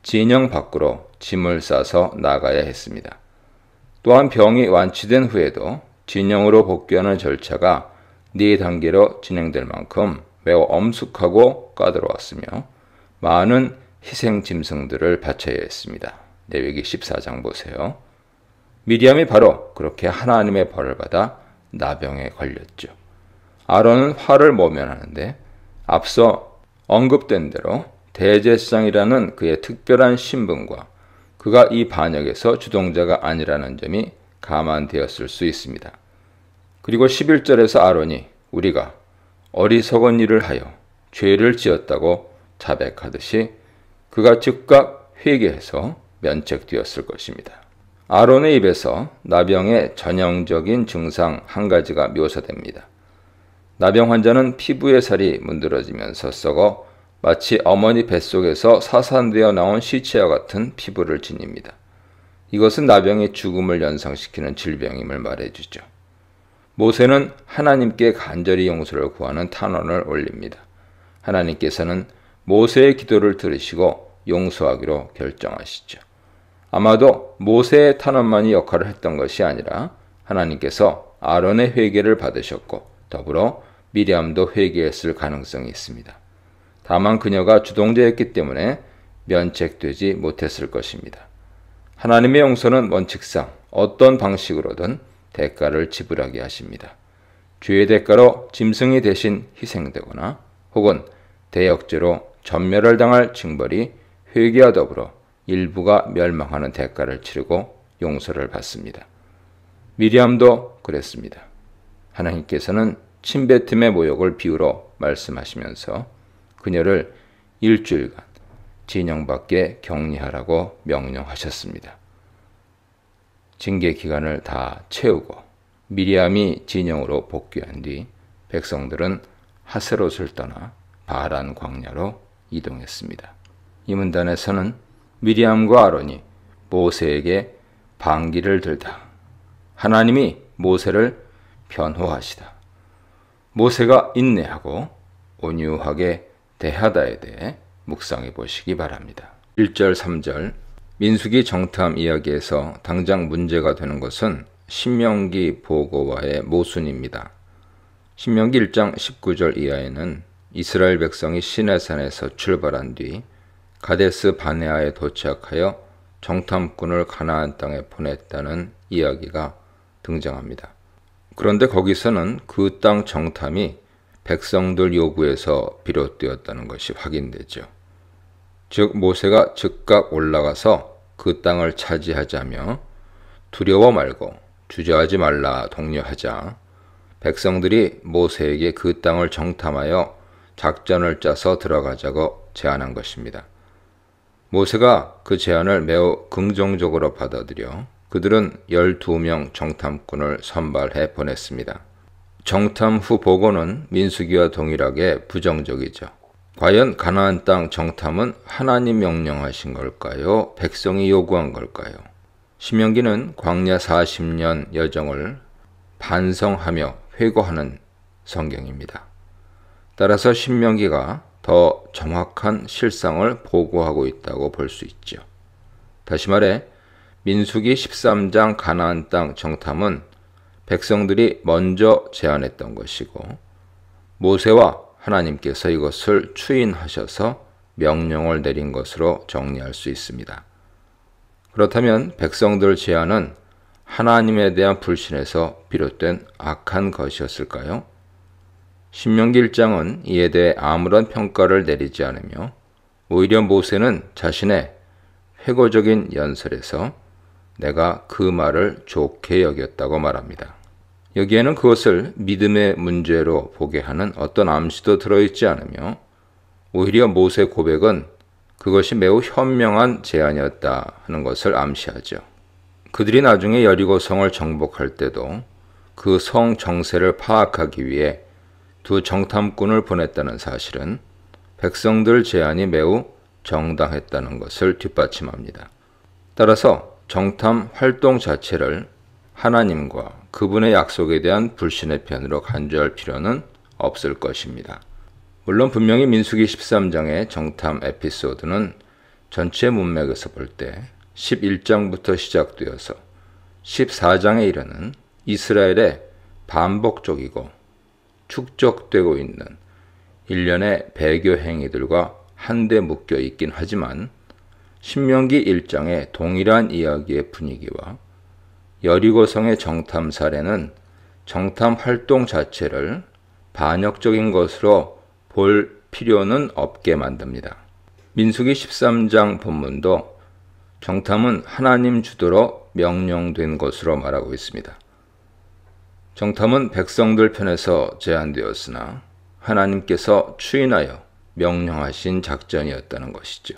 진영 밖으로 짐을 싸서 나가야 했습니다. 또한 병이 완치된 후에도 진영으로 복귀하는 절차가 4단계로 진행될 만큼 매우 엄숙하고 까다로웠으며 많은 희생 짐승들을 바쳐야 했습니다. 레위기 14장 보세요. 미리암이 바로 그렇게 하나님의 벌을 받아 나병에 걸렸죠. 아론은 화를 모면하는데 앞서 언급된 대로 대제사장이라는 그의 특별한 신분과 그가 이 반역에서 주동자가 아니라는 점이 감안되었을 수 있습니다. 그리고 11절에서 아론이 우리가 어리석은 일을 하여 죄를 지었다고 자백하듯이 그가 즉각 회개해서 면책되었을 것입니다. 아론의 입에서 나병의 전형적인 증상 한 가지가 묘사됩니다. 나병 환자는 피부의 살이 문드러지면서 썩어 마치 어머니 뱃속에서 사산되어 나온 시체와 같은 피부를 지닙니다. 이것은 나병의 죽음을 연상시키는 질병임을 말해주죠. 모세는 하나님께 간절히 용서를 구하는 탄원을 올립니다. 하나님께서는 모세의 기도를 들으시고 용서하기로 결정하시죠. 아마도 모세의 탄원만이 역할을 했던 것이 아니라 하나님께서 아론의 회개를 받으셨고 더불어 미리암도 회개했을 가능성이 있습니다. 다만 그녀가 주동자였기 때문에 면책되지 못했을 것입니다. 하나님의 용서는 원칙상 어떤 방식으로든 대가를 지불하게 하십니다. 죄의 대가로 짐승이 대신 희생되거나 혹은 대역죄로 전멸을 당할 징벌이 회개와 더불어 일부가 멸망하는 대가를 치르고 용서를 받습니다. 미리암도 그랬습니다. 하나님께서는 침뱉음의 모욕을 비유로 말씀하시면서 그녀를 일주일간 진영 밖에 격리하라고 명령하셨습니다. 징계 기간을 다 채우고 미리암이 진영으로 복귀한 뒤 백성들은 하세롯을 떠나 바란 광야로 이동했습니다. 이 문단에서는 미리암과 아론이 모세에게 반기를 들다 하나님이 모세를 변호하시다. 모세가 인내하고 온유하게 대하다에 대해 묵상해 보시기 바랍니다. 1절, 3절 민수기 정탐 이야기에서 당장 문제가 되는 것은 신명기 보고와의 모순입니다. 신명기 1장 19절 이하에는 이스라엘 백성이 시내산에서 출발한 뒤 가데스 바네아에 도착하여 정탐꾼을 가나안 땅에 보냈다는 이야기가 등장합니다. 그런데 거기서는 그 땅 정탐이 백성들 요구에서 비롯되었다는 것이 확인되죠. 즉 모세가 즉각 올라가서 그 땅을 차지하자며 두려워 말고 주저하지 말라 독려하자 백성들이 모세에게 그 땅을 정탐하여 작전을 짜서 들어가자고 제안한 것입니다. 모세가 그 제안을 매우 긍정적으로 받아들여 그들은 12명 정탐꾼을 선발해 보냈습니다. 정탐 후 보고는 민수기와 동일하게 부정적이죠. 과연 가나안 땅 정탐은 하나님 명령하신 걸까요? 백성이 요구한 걸까요? 신명기는 광야 40년 여정을 반성하며 회고하는 성경입니다. 따라서 신명기가 더 정확한 실상을 보고하고 있다고 볼 수 있죠. 다시 말해 민수기 13장 가나안 땅 정탐은 백성들이 먼저 제안했던 것이고 모세와 하나님께서 이것을 추인하셔서 명령을 내린 것으로 정리할 수 있습니다. 그렇다면 백성들 제안은 하나님에 대한 불신에서 비롯된 악한 것이었을까요? 신명기 1장은 이에 대해 아무런 평가를 내리지 않으며 오히려 모세는 자신의 회고적인 연설에서 내가 그 말을 좋게 여겼다고 말합니다. 여기에는 그것을 믿음의 문제로 보게 하는 어떤 암시도 들어있지 않으며 오히려 모세 고백은 그것이 매우 현명한 제안이었다 하는 것을 암시하죠. 그들이 나중에 여리고성을 정복할 때도 그 성 정세를 파악하기 위해 두 정탐꾼을 보냈다는 사실은 백성들 제안이 매우 정당했다는 것을 뒷받침합니다. 따라서 정탐 활동 자체를 하나님과 그분의 약속에 대한 불신의 편으로 간주할 필요는 없을 것입니다. 물론 분명히 민수기 13장의 정탐 에피소드는 전체 문맥에서 볼 때 11장부터 시작되어서 14장에 이르는 이스라엘의 반복적이고 축적되고 있는 일련의 배교 행위들과 한데 묶여 있긴 하지만 신명기 1장의 동일한 이야기의 분위기와 여리고성의 정탐 사례는 정탐 활동 자체를 반역적인 것으로 볼 필요는 없게 만듭니다. 민수기 13장 본문도 정탐은 하나님 주도로 명령된 것으로 말하고 있습니다. 정탐은 백성들 편에서 제안되었으나 하나님께서 추인하여 명령하신 작전이었다는 것이죠.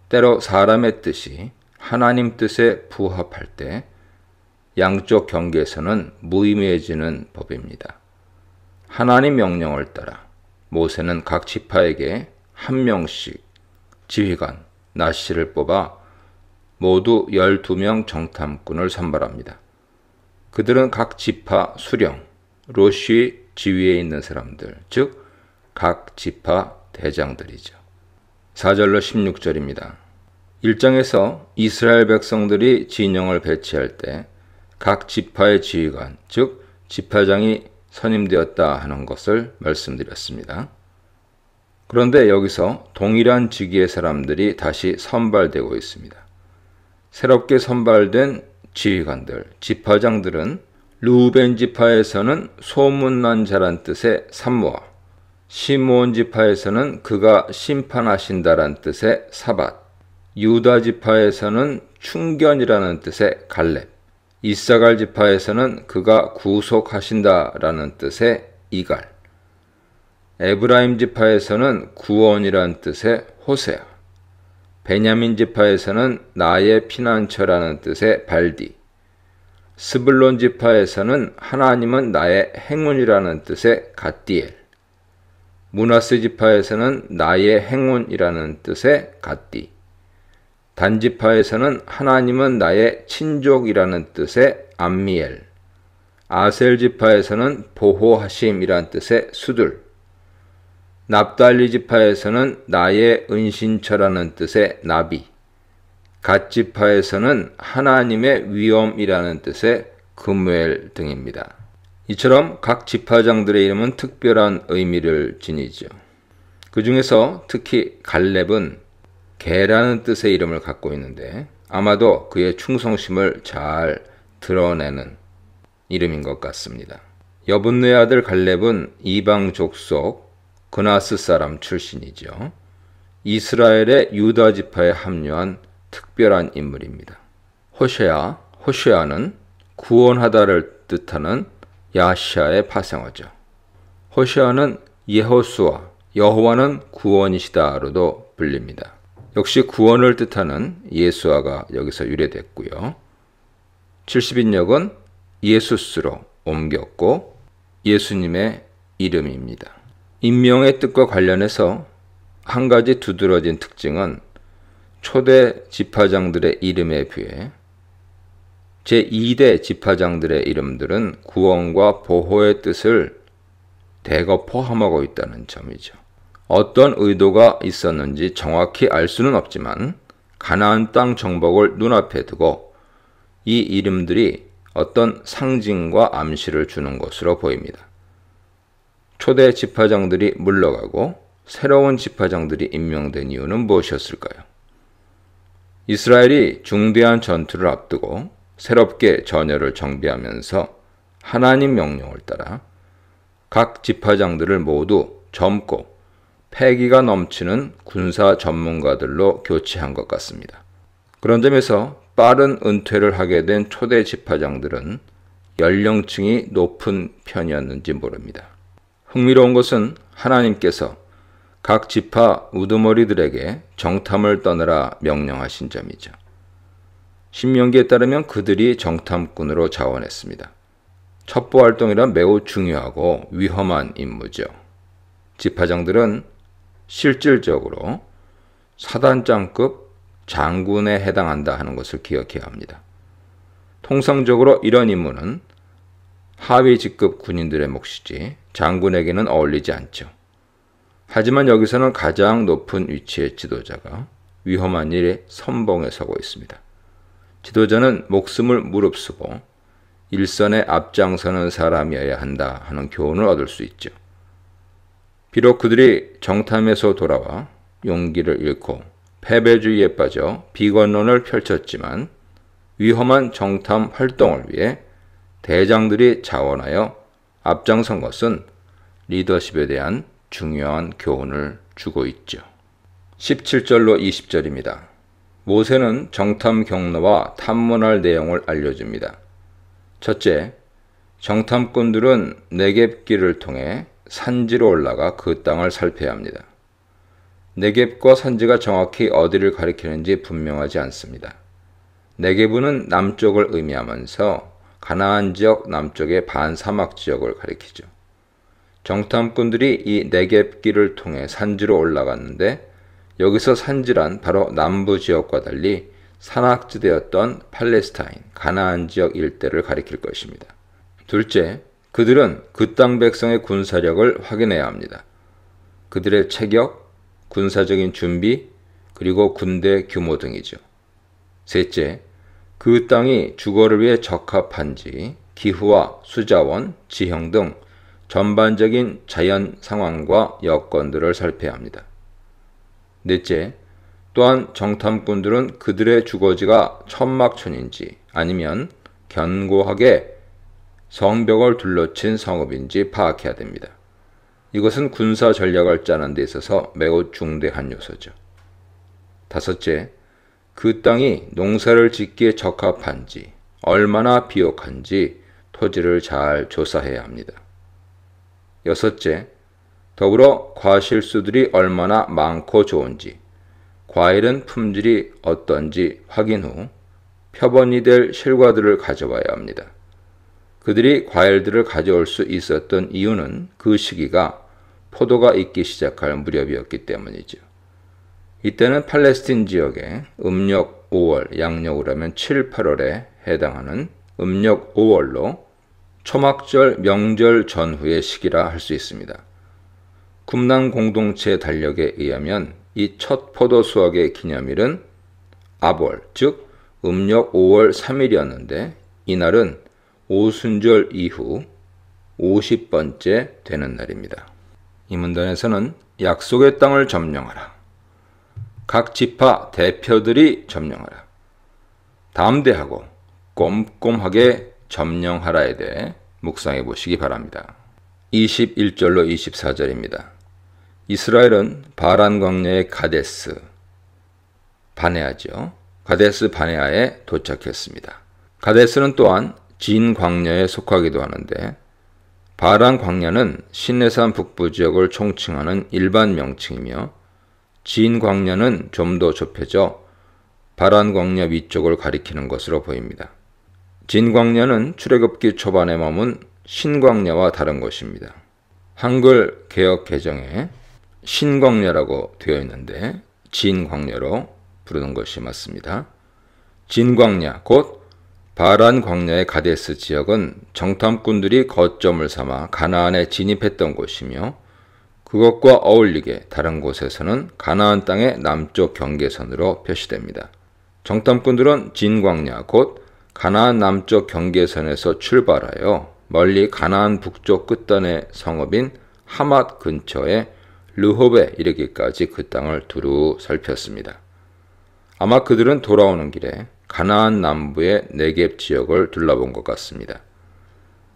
때로 사람의 뜻이 하나님 뜻에 부합할 때 양쪽 경계에서는 무의미해지는 법입니다. 하나님 명령을 따라 모세는 각 지파에게 한 명씩 지휘관, 낫시를 뽑아 모두 12명 정탐꾼을 선발합니다. 그들은 각 지파 수령, 로쉬 지위에 있는 사람들, 즉 각 지파 대장들이죠. 4절로 16절입니다. 1장에서 이스라엘 백성들이 진영을 배치할 때 각 지파의 지휘관, 즉 지파장이 선임되었다 하는 것을 말씀드렸습니다. 그런데 여기서 동일한 직위의 사람들이 다시 선발되고 있습니다. 새롭게 선발된 지휘관들, 지파장들은 르우벤 지파에서는 소문난 자란 뜻의 삼모아, 시므온 지파에서는 그가 심판하신다란 뜻의 사밧, 유다 지파에서는 충견이라는 뜻의 갈렙, 이사갈 지파에서는 그가 구속하신다라는 뜻의 이갈, 에브라임 지파에서는 구원이란 뜻의 호세아, 베냐민 지파에서는 나의 피난처라는 뜻의 발디, 스불론 지파에서는 하나님은 나의 행운이라는 뜻의 갓디엘, 므낫세 지파에서는 나의 행운이라는 뜻의 갓디, 단 지파에서는 하나님은 나의 친족이라는 뜻의 암미엘, 아셀 지파에서는 보호하심이란 뜻의 수들, 납달리 지파에서는 나의 은신처라는 뜻의 나비, 갓 지파에서는 하나님의 위엄이라는 뜻의 그무엘 등입니다. 이처럼 각 지파장들의 이름은 특별한 의미를 지니죠. 그 중에서 특히 갈렙은 개라는 뜻의 이름을 갖고 있는데 아마도 그의 충성심을 잘 드러내는 이름인 것 같습니다. 여분네 아들 갈렙은 이방 족속 그나스 사람 출신이죠. 이스라엘의 유다 지파에 합류한 특별한 인물입니다. 호쉐아는 구원하다를 뜻하는 야시아의 파생어죠. 호쉐아는 예호수아, 여호와는 구원이시다로도 불립니다. 역시 구원을 뜻하는 예수아가 여기서 유래됐고요. 70인역은 예수스로 옮겼고 예수님의 이름입니다. 인명의 뜻과 관련해서 한 가지 두드러진 특징은 초대 지파장들의 이름에 비해 제2대 지파장들의 이름들은 구원과 보호의 뜻을 대거 포함하고 있다는 점이죠. 어떤 의도가 있었는지 정확히 알 수는 없지만 가나안 땅 정복을 눈앞에 두고 이 이름들이 어떤 상징과 암시를 주는 것으로 보입니다. 초대 지파장들이 물러가고 새로운 지파장들이 임명된 이유는 무엇이었을까요? 이스라엘이 중대한 전투를 앞두고 새롭게 전열을 정비하면서 하나님 명령을 따라 각 지파장들을 모두 젊고 패기가 넘치는 군사 전문가들로 교체한 것 같습니다. 그런 점에서 빠른 은퇴를 하게 된 초대 지파장들은 연령층이 높은 편이었는지 모릅니다. 흥미로운 것은 하나님께서 각 지파 우두머리들에게 정탐을 떠나라 명령하신 점이죠. 신명기에 따르면 그들이 정탐꾼으로 자원했습니다. 첩보활동이란 매우 중요하고 위험한 임무죠. 지파장들은 실질적으로 사단장급 장군에 해당한다 하는 것을 기억해야 합니다. 통상적으로 이런 임무는 하위 직급 군인들의 몫이지 장군에게는 어울리지 않죠. 하지만 여기서는 가장 높은 위치의 지도자가 위험한 일에 선봉에 서고 있습니다. 지도자는 목숨을 무릅쓰고 일선에 앞장서는 사람이어야 한다 하는 교훈을 얻을 수 있죠. 비록 그들이 정탐에서 돌아와 용기를 잃고 패배주의에 빠져 비관론을 펼쳤지만 위험한 정탐 활동을 위해 대장들이 자원하여 앞장선 것은 리더십에 대한 중요한 교훈을 주고 있죠. 17절로 20절입니다. 모세는 정탐 경로와 탐문할 내용을 알려줍니다. 첫째, 정탐꾼들은 네겝길을 통해 산지로 올라가 그 땅을 살펴야 합니다. 네겝과 산지가 정확히 어디를 가리키는지 분명하지 않습니다. 네겝은 남쪽을 의미하면서 가나안 지역 남쪽의 반사막 지역을 가리키죠. 정탐꾼들이 이 네겝길을 통해 산지로 올라갔는데 여기서 산지란 바로 남부 지역과 달리 산악지대였던 팔레스타인, 가나안 지역 일대를 가리킬 것입니다. 둘째, 그들은 그 땅 백성의 군사력을 확인해야 합니다. 그들의 체격, 군사적인 준비, 그리고 군대 규모 등이죠. 셋째, 그 땅이 주거를 위해 적합한지 기후와 수자원, 지형 등 전반적인 자연 상황과 여건들을 살펴야 합니다. 넷째, 또한 정탐꾼들은 그들의 주거지가 천막촌인지 아니면 견고하게 성벽을 둘러친 성읍인지 파악해야 됩니다. 이것은 군사 전략을 짜는 데 있어서 매우 중대한 요소죠. 다섯째, 그 땅이 농사를 짓기에 적합한지, 얼마나 비옥한지 토지를 잘 조사해야 합니다. 여섯째, 더불어 과실수들이 얼마나 많고 좋은지, 과일은 품질이 어떤지 확인 후 표본이 될 실과들을 가져와야 합니다. 그들이 과일들을 가져올 수 있었던 이유는 그 시기가 포도가 익기 시작할 무렵이었기 때문이죠. 이때는 팔레스틴 지역에 음력 5월, 양력으로 하면 7, 8월에 해당하는 음력 5월로 초막절 명절 전후의 시기라 할 수 있습니다. 쿰란 공동체 달력에 의하면 이 첫 포도 수확의 기념일은 아볼, 즉 음력 5월 3일이었는데 이날은 오순절 이후 50번째 되는 날입니다. 이 문단에서는 약속의 땅을 점령하라. 각 지파 대표들이 점령하라. 담대하고 꼼꼼하게 점령하라에 대해 묵상해 보시기 바랍니다. 21절로 24절입니다. 이스라엘은 바란 광야의 가데스 바네아죠. 가데스 바네아에 도착했습니다. 가데스는 또한 진 광야에 속하기도 하는데 바란 광야는 시내산 북부 지역을 총칭하는 일반 명칭이며 진 광야는 좀 더 좁혀져 바란 광야 위쪽을 가리키는 것으로 보입니다. 진 광야는 출애굽기 초반에 머문 신광야와 다른 것입니다. 한글 개역 개정에 신광야라고 되어 있는데 진광야로 부르는 것이 맞습니다. 진광야 곧 바란 광야의 가데스 지역은 정탐꾼들이 거점을 삼아 가나안에 진입했던 곳이며 그것과 어울리게 다른 곳에서는 가나안 땅의 남쪽 경계선으로 표시됩니다. 정탐꾼들은 진광야 곧 가나안 남쪽 경계선에서 출발하여 멀리 가나안 북쪽 끝단의 성읍인 하맛 근처에 르홉에 이르기까지 그 땅을 두루 살폈습니다. 아마 그들은 돌아오는 길에 가나안 남부의 네겝 지역을 둘러본 것 같습니다.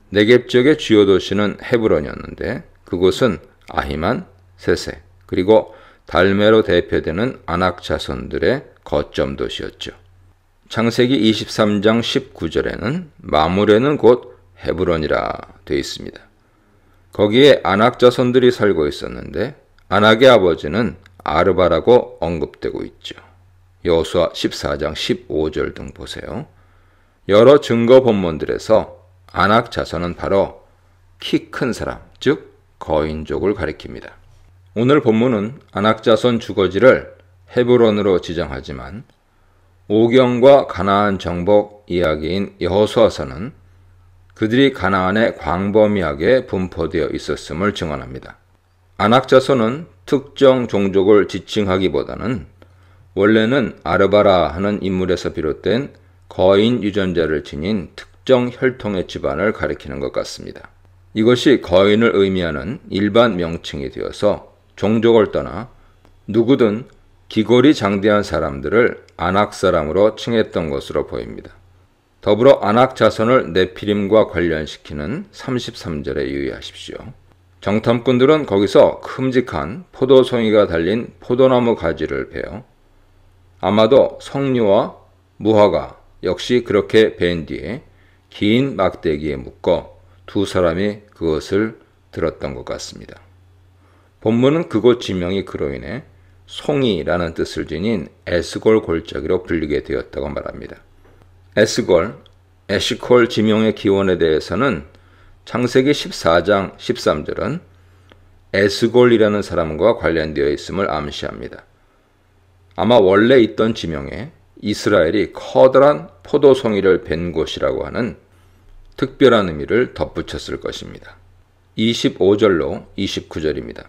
네겝 지역의 주요 도시는 헤브론이었는데 그곳은 아히만, 세세, 그리고 달메로 대표되는 아낙 자손들의 거점 도시였죠. 창세기 23장 19절에는 마므레는 곧 헤브론이라 되어 있습니다. 거기에 아낙 자손들이 살고 있었는데 아낙의 아버지는 아르바라고 언급되고 있죠. 여호수아 14장 15절 등 보세요. 여러 증거 본문들에서 아낙 자손은 바로 키 큰 사람, 즉 거인족을 가리킵니다. 오늘 본문은 아낙 자손 주거지를 헤브론으로 지정하지만 오경과 가나안 정복 이야기인 여호수아서는 그들이 가나안에 광범위하게 분포되어 있었음을 증언합니다. 아낙 자손은 특정 종족을 지칭하기보다는 원래는 아르바라 하는 인물에서 비롯된 거인 유전자를 지닌 특정 혈통의 집안을 가리키는 것 같습니다. 이것이 거인을 의미하는 일반 명칭이 되어서 종족을 떠나 누구든 기골이 장대한 사람들을 아낙 사람으로 칭했던 것으로 보입니다. 더불어 아낙 자손을 네피림과 관련시키는 33절에 유의하십시오. 정탐꾼들은 거기서 큼직한 포도송이가 달린 포도나무 가지를 베어 아마도 석류와 무화과 역시 그렇게 벤 뒤에 긴 막대기에 묶어 두 사람이 그것을 들었던 것 같습니다. 본문은 그곳 지명이 그로 인해 송이라는 뜻을 지닌 에스골 골짜기로 불리게 되었다고 말합니다. 에시콜 지명의 기원에 대해서는 창세기 14장 13절은 에스골이라는 사람과 관련되어 있음을 암시합니다. 아마 원래 있던 지명에 이스라엘이 커다란 포도송이를 벤 곳이라고 하는 특별한 의미를 덧붙였을 것입니다. 25절로 29절입니다.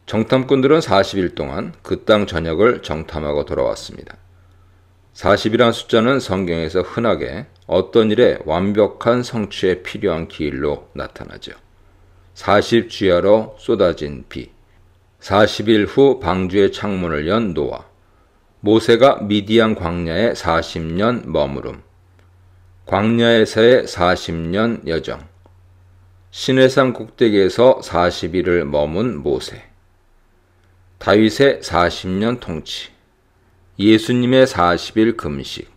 정탐꾼들은 40일 동안 그 땅 전역을 정탐하고 돌아왔습니다. 40이란 숫자는 성경에서 흔하게 어떤 일에 완벽한 성취에 필요한 기일로 나타나죠. 40주야로 쏟아진 비, 40일 후 방주의 창문을 연 노아, 모세가 미디안 광야에 40년 머무름, 광야에서의 40년 여정, 시내산 꼭대기에서 40일을 머문 모세, 다윗의 40년 통치, 예수님의 40일 금식,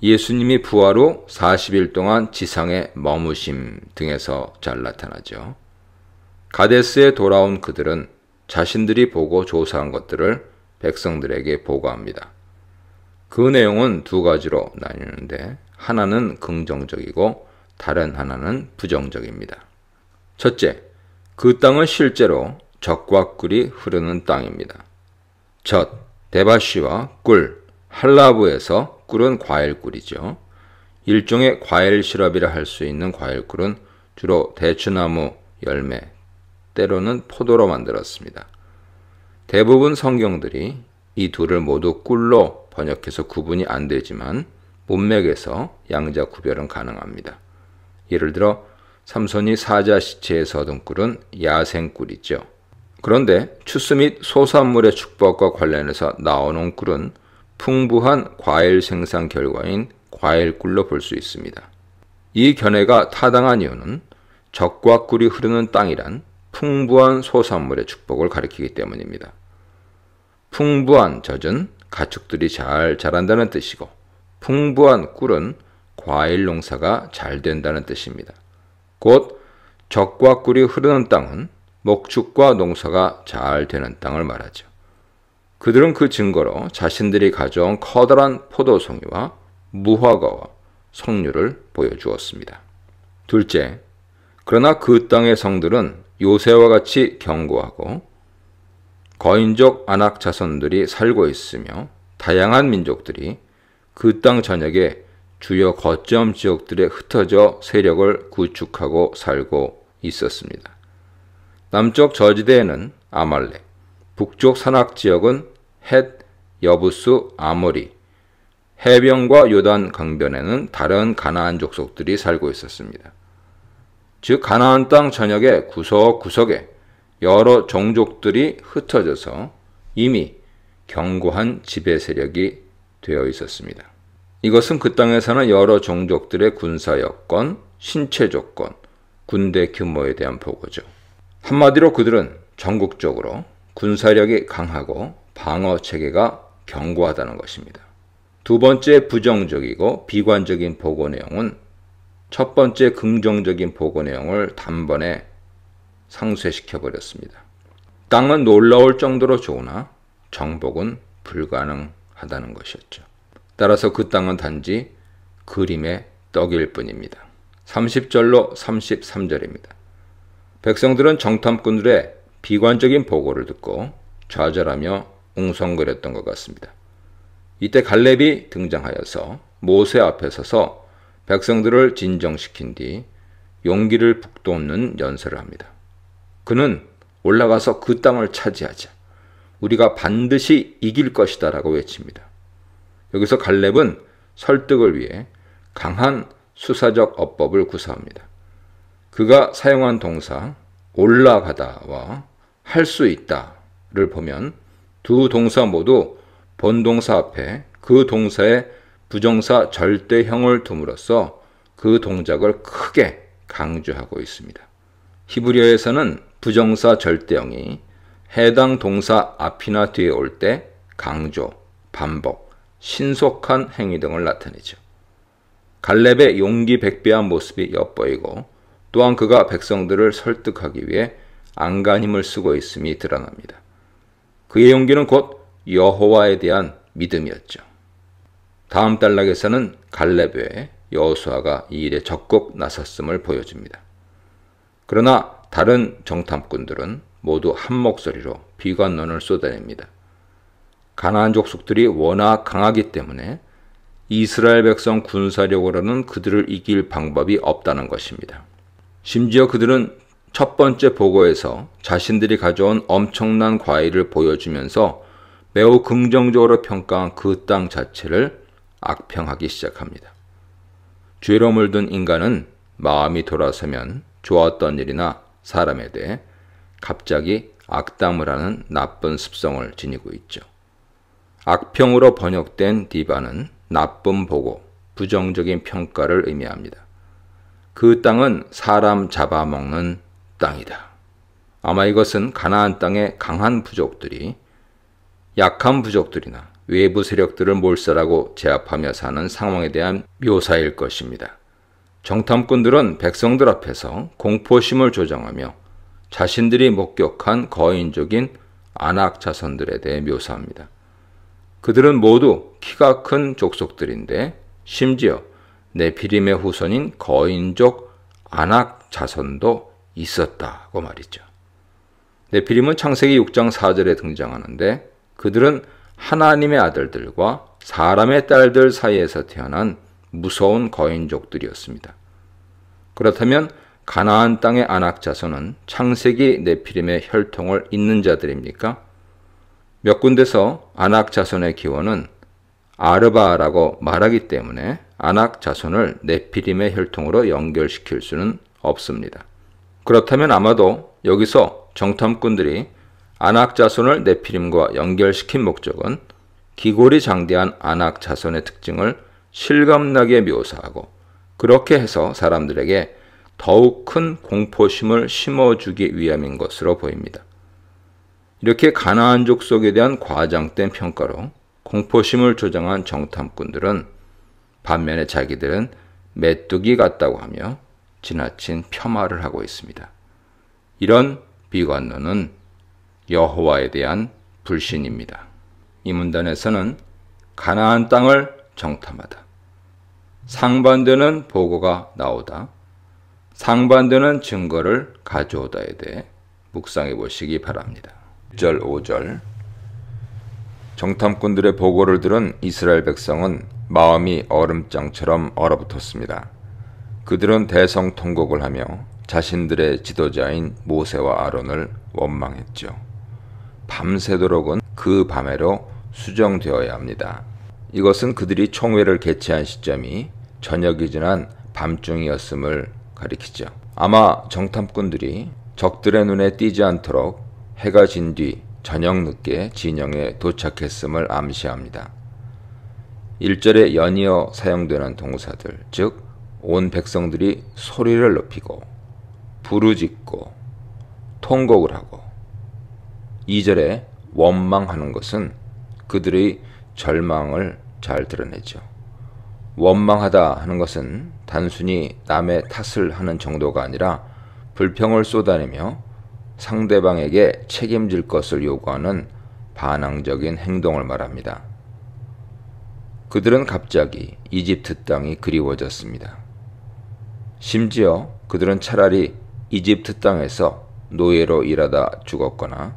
예수님이 부활 후 40일 동안 지상에 머무심 등에서 잘 나타나죠. 가데스에 돌아온 그들은 자신들이 보고 조사한 것들을 백성들에게 보고합니다. 그 내용은 두 가지로 나뉘는데 하나는 긍정적이고 다른 하나는 부정적입니다. 첫째, 그 땅은 실제로 젖과 꿀이 흐르는 땅입니다. 젖, 대바시와 꿀, 할라브에서 꿀은 과일꿀이죠. 일종의 과일 시럽이라 할 수 있는 과일꿀은 주로 대추나무 열매, 때로는 포도로 만들었습니다. 대부분 성경들이 이 둘을 모두 꿀로 번역해서 구분이 안 되지만 문맥에서 양자 구별은 가능합니다. 예를 들어 삼손이 사자 시체에서 얻은 꿀은 야생꿀이죠. 그런데 추수 및 소산물의 축복과 관련해서 나오는 꿀은 풍부한 과일 생산 결과인 과일꿀로 볼 수 있습니다. 이 견해가 타당한 이유는 젖과 꿀이 흐르는 땅이란 풍부한 소산물의 축복을 가리키기 때문입니다. 풍부한 젖은 가축들이 잘 자란다는 뜻이고 풍부한 꿀은 과일 농사가 잘 된다는 뜻입니다. 곧 젖과 꿀이 흐르는 땅은 목축과 농사가 잘 되는 땅을 말하죠. 그들은 그 증거로 자신들이 가져온 커다란 포도송이와 무화과와 석류를 보여주었습니다. 둘째, 그러나 그 땅의 성들은 요새와 같이 견고하고 거인족 아낙 자손들이 살고 있으며 다양한 민족들이 그 땅 전역에 주요 거점 지역들에 흩어져 세력을 구축하고 살고 있었습니다. 남쪽 저지대에는 아말렉, 북쪽 산악 지역은 헷, 여부스, 아모리, 해변과 요단 강변에는 다른 가나안 족속들이 살고 있었습니다. 즉 가나안 땅 전역의 구석구석에 여러 종족들이 흩어져서 이미 견고한 지배 세력이 되어 있었습니다. 이것은 그 땅에 사는 여러 종족들의 군사 여건, 신체 조건, 군대 규모에 대한 보고죠. 한마디로 그들은 전국적으로 군사력이 강하고 방어 체계가 견고하다는 것입니다. 두 번째 부정적이고 비관적인 보고 내용은 첫 번째 긍정적인 보고 내용을 단번에 상쇄시켜 버렸습니다. 땅은 놀라울 정도로 좋으나 정복은 불가능하다는 것이었죠. 따라서 그 땅은 단지 그림의 떡일 뿐입니다. 30절로 33절입니다. 백성들은 정탐꾼들의 비관적인 보고를 듣고 좌절하며 웅성거렸던 것 같습니다. 이때 갈렙이 등장하여서 모세 앞에 서서 백성들을 진정시킨 뒤 용기를 북돋는 연설을 합니다. 그는 올라가서 그 땅을 차지하자. 우리가 반드시 이길 것이다 라고 외칩니다. 여기서 갈렙은 설득을 위해 강한 수사적 어법을 구사합니다. 그가 사용한 동사 올라가다와 할 수 있다를 보면 두 동사 모두 본동사 앞에 그 동사의 부정사 절대형을 둠으로써 그 동작을 크게 강조하고 있습니다. 히브리어에서는 부정사 절대형이 해당 동사 앞이나 뒤에 올 때 강조, 반복, 신속한 행위 등을 나타내죠. 갈렙의 용기 백배한 모습이 엿보이고 또한 그가 백성들을 설득하기 위해 안간힘을 쓰고 있음이 드러납니다. 그의 용기는 곧 여호와에 대한 믿음이었죠. 다음 단락에서는 갈렙 외에 여호수아가 이 일에 적극 나섰음을 보여줍니다. 그러나 다른 정탐꾼들은 모두 한 목소리로 비관론을 쏟아냅니다. 가나안 족속들이 워낙 강하기 때문에 이스라엘 백성 군사력으로는 그들을 이길 방법이 없다는 것입니다. 심지어 그들은 첫 번째 보고에서 자신들이 가져온 엄청난 과일을 보여주면서 매우 긍정적으로 평가한 그 땅 자체를 악평하기 시작합니다. 죄로 물든 인간은 마음이 돌아서면 좋았던 일이나 사람에 대해 갑자기 악담을 하는 나쁜 습성을 지니고 있죠. 악평으로 번역된 디바는 나쁜 보고, 부정적인 평가를 의미합니다. 그 땅은 사람 잡아먹는 땅이다. 아마 이것은 가나안 땅의 강한 부족들이 약한 부족들이나 외부 세력들을 몰살하고 제압하며 사는 상황에 대한 묘사일 것입니다. 정탐꾼들은 백성들 앞에서 공포심을 조장하며 자신들이 목격한 거인적인 아낙 자손들에 대해 묘사합니다. 그들은 모두 키가 큰 족속들인데 심지어 네피림의 후손인 거인족 아낙 자손도 있었다고 말이죠. 네피림은 창세기 6장 4절에 등장하는데 그들은 하나님의 아들들과 사람의 딸들 사이에서 태어난 무서운 거인족들이었습니다. 그렇다면 가나안 땅의 아낙 자손은 창세기 네피림의 혈통을 잇는 자들입니까? 몇 군데서 아낙 자손의 기원은 아르바라고 말하기 때문에 아낙 자손을 네피림의 혈통으로 연결시킬 수는 없습니다. 그렇다면 아마도 여기서 정탐꾼들이 아낙 자손을 네피림과 연결시킨 목적은 기골이 장대한 아낙 자손의 특징을 실감나게 묘사하고 그렇게 해서 사람들에게 더욱 큰 공포심을 심어주기 위함인 것으로 보입니다. 이렇게 가나안 족속에 대한 과장된 평가로 공포심을 조장한 정탐꾼들은 반면에 자기들은 메뚜기 같다고 하며 지나친 폄하를 하고 있습니다. 이런 비관론은 여호와에 대한 불신입니다. 이 문단에서는 가나안 땅을 정탐하다, 상반되는 보고가 나오다, 상반되는 증거를 가져오다에 대해 묵상해 보시기 바랍니다. 1절, 5절 정탐꾼들의 보고를 들은 이스라엘 백성은 마음이 얼음장처럼 얼어붙었습니다. 그들은 대성통곡을 하며 자신들의 지도자인 모세와 아론을 원망했죠. 밤새도록은 그 밤에로 수정되어야 합니다. 이것은 그들이 총회를 개최한 시점이 저녁이 지난 밤중이었음을 가리키죠. 아마 정탐꾼들이 적들의 눈에 띄지 않도록 해가 진 뒤 저녁 늦게 진영에 도착했음을 암시합니다. 1절에 연이어 사용되는 동사들, 즉 온 백성들이 소리를 높이고 부르짖고 통곡을 하고 2절에 원망하는 것은 그들의 절망을 잘 드러내죠. 원망하다 하는 것은 단순히 남의 탓을 하는 정도가 아니라 불평을 쏟아내며 상대방에게 책임질 것을 요구하는 반항적인 행동을 말합니다. 그들은 갑자기 이집트 땅이 그리워졌습니다. 심지어 그들은 차라리 이집트 땅에서 노예로 일하다 죽었거나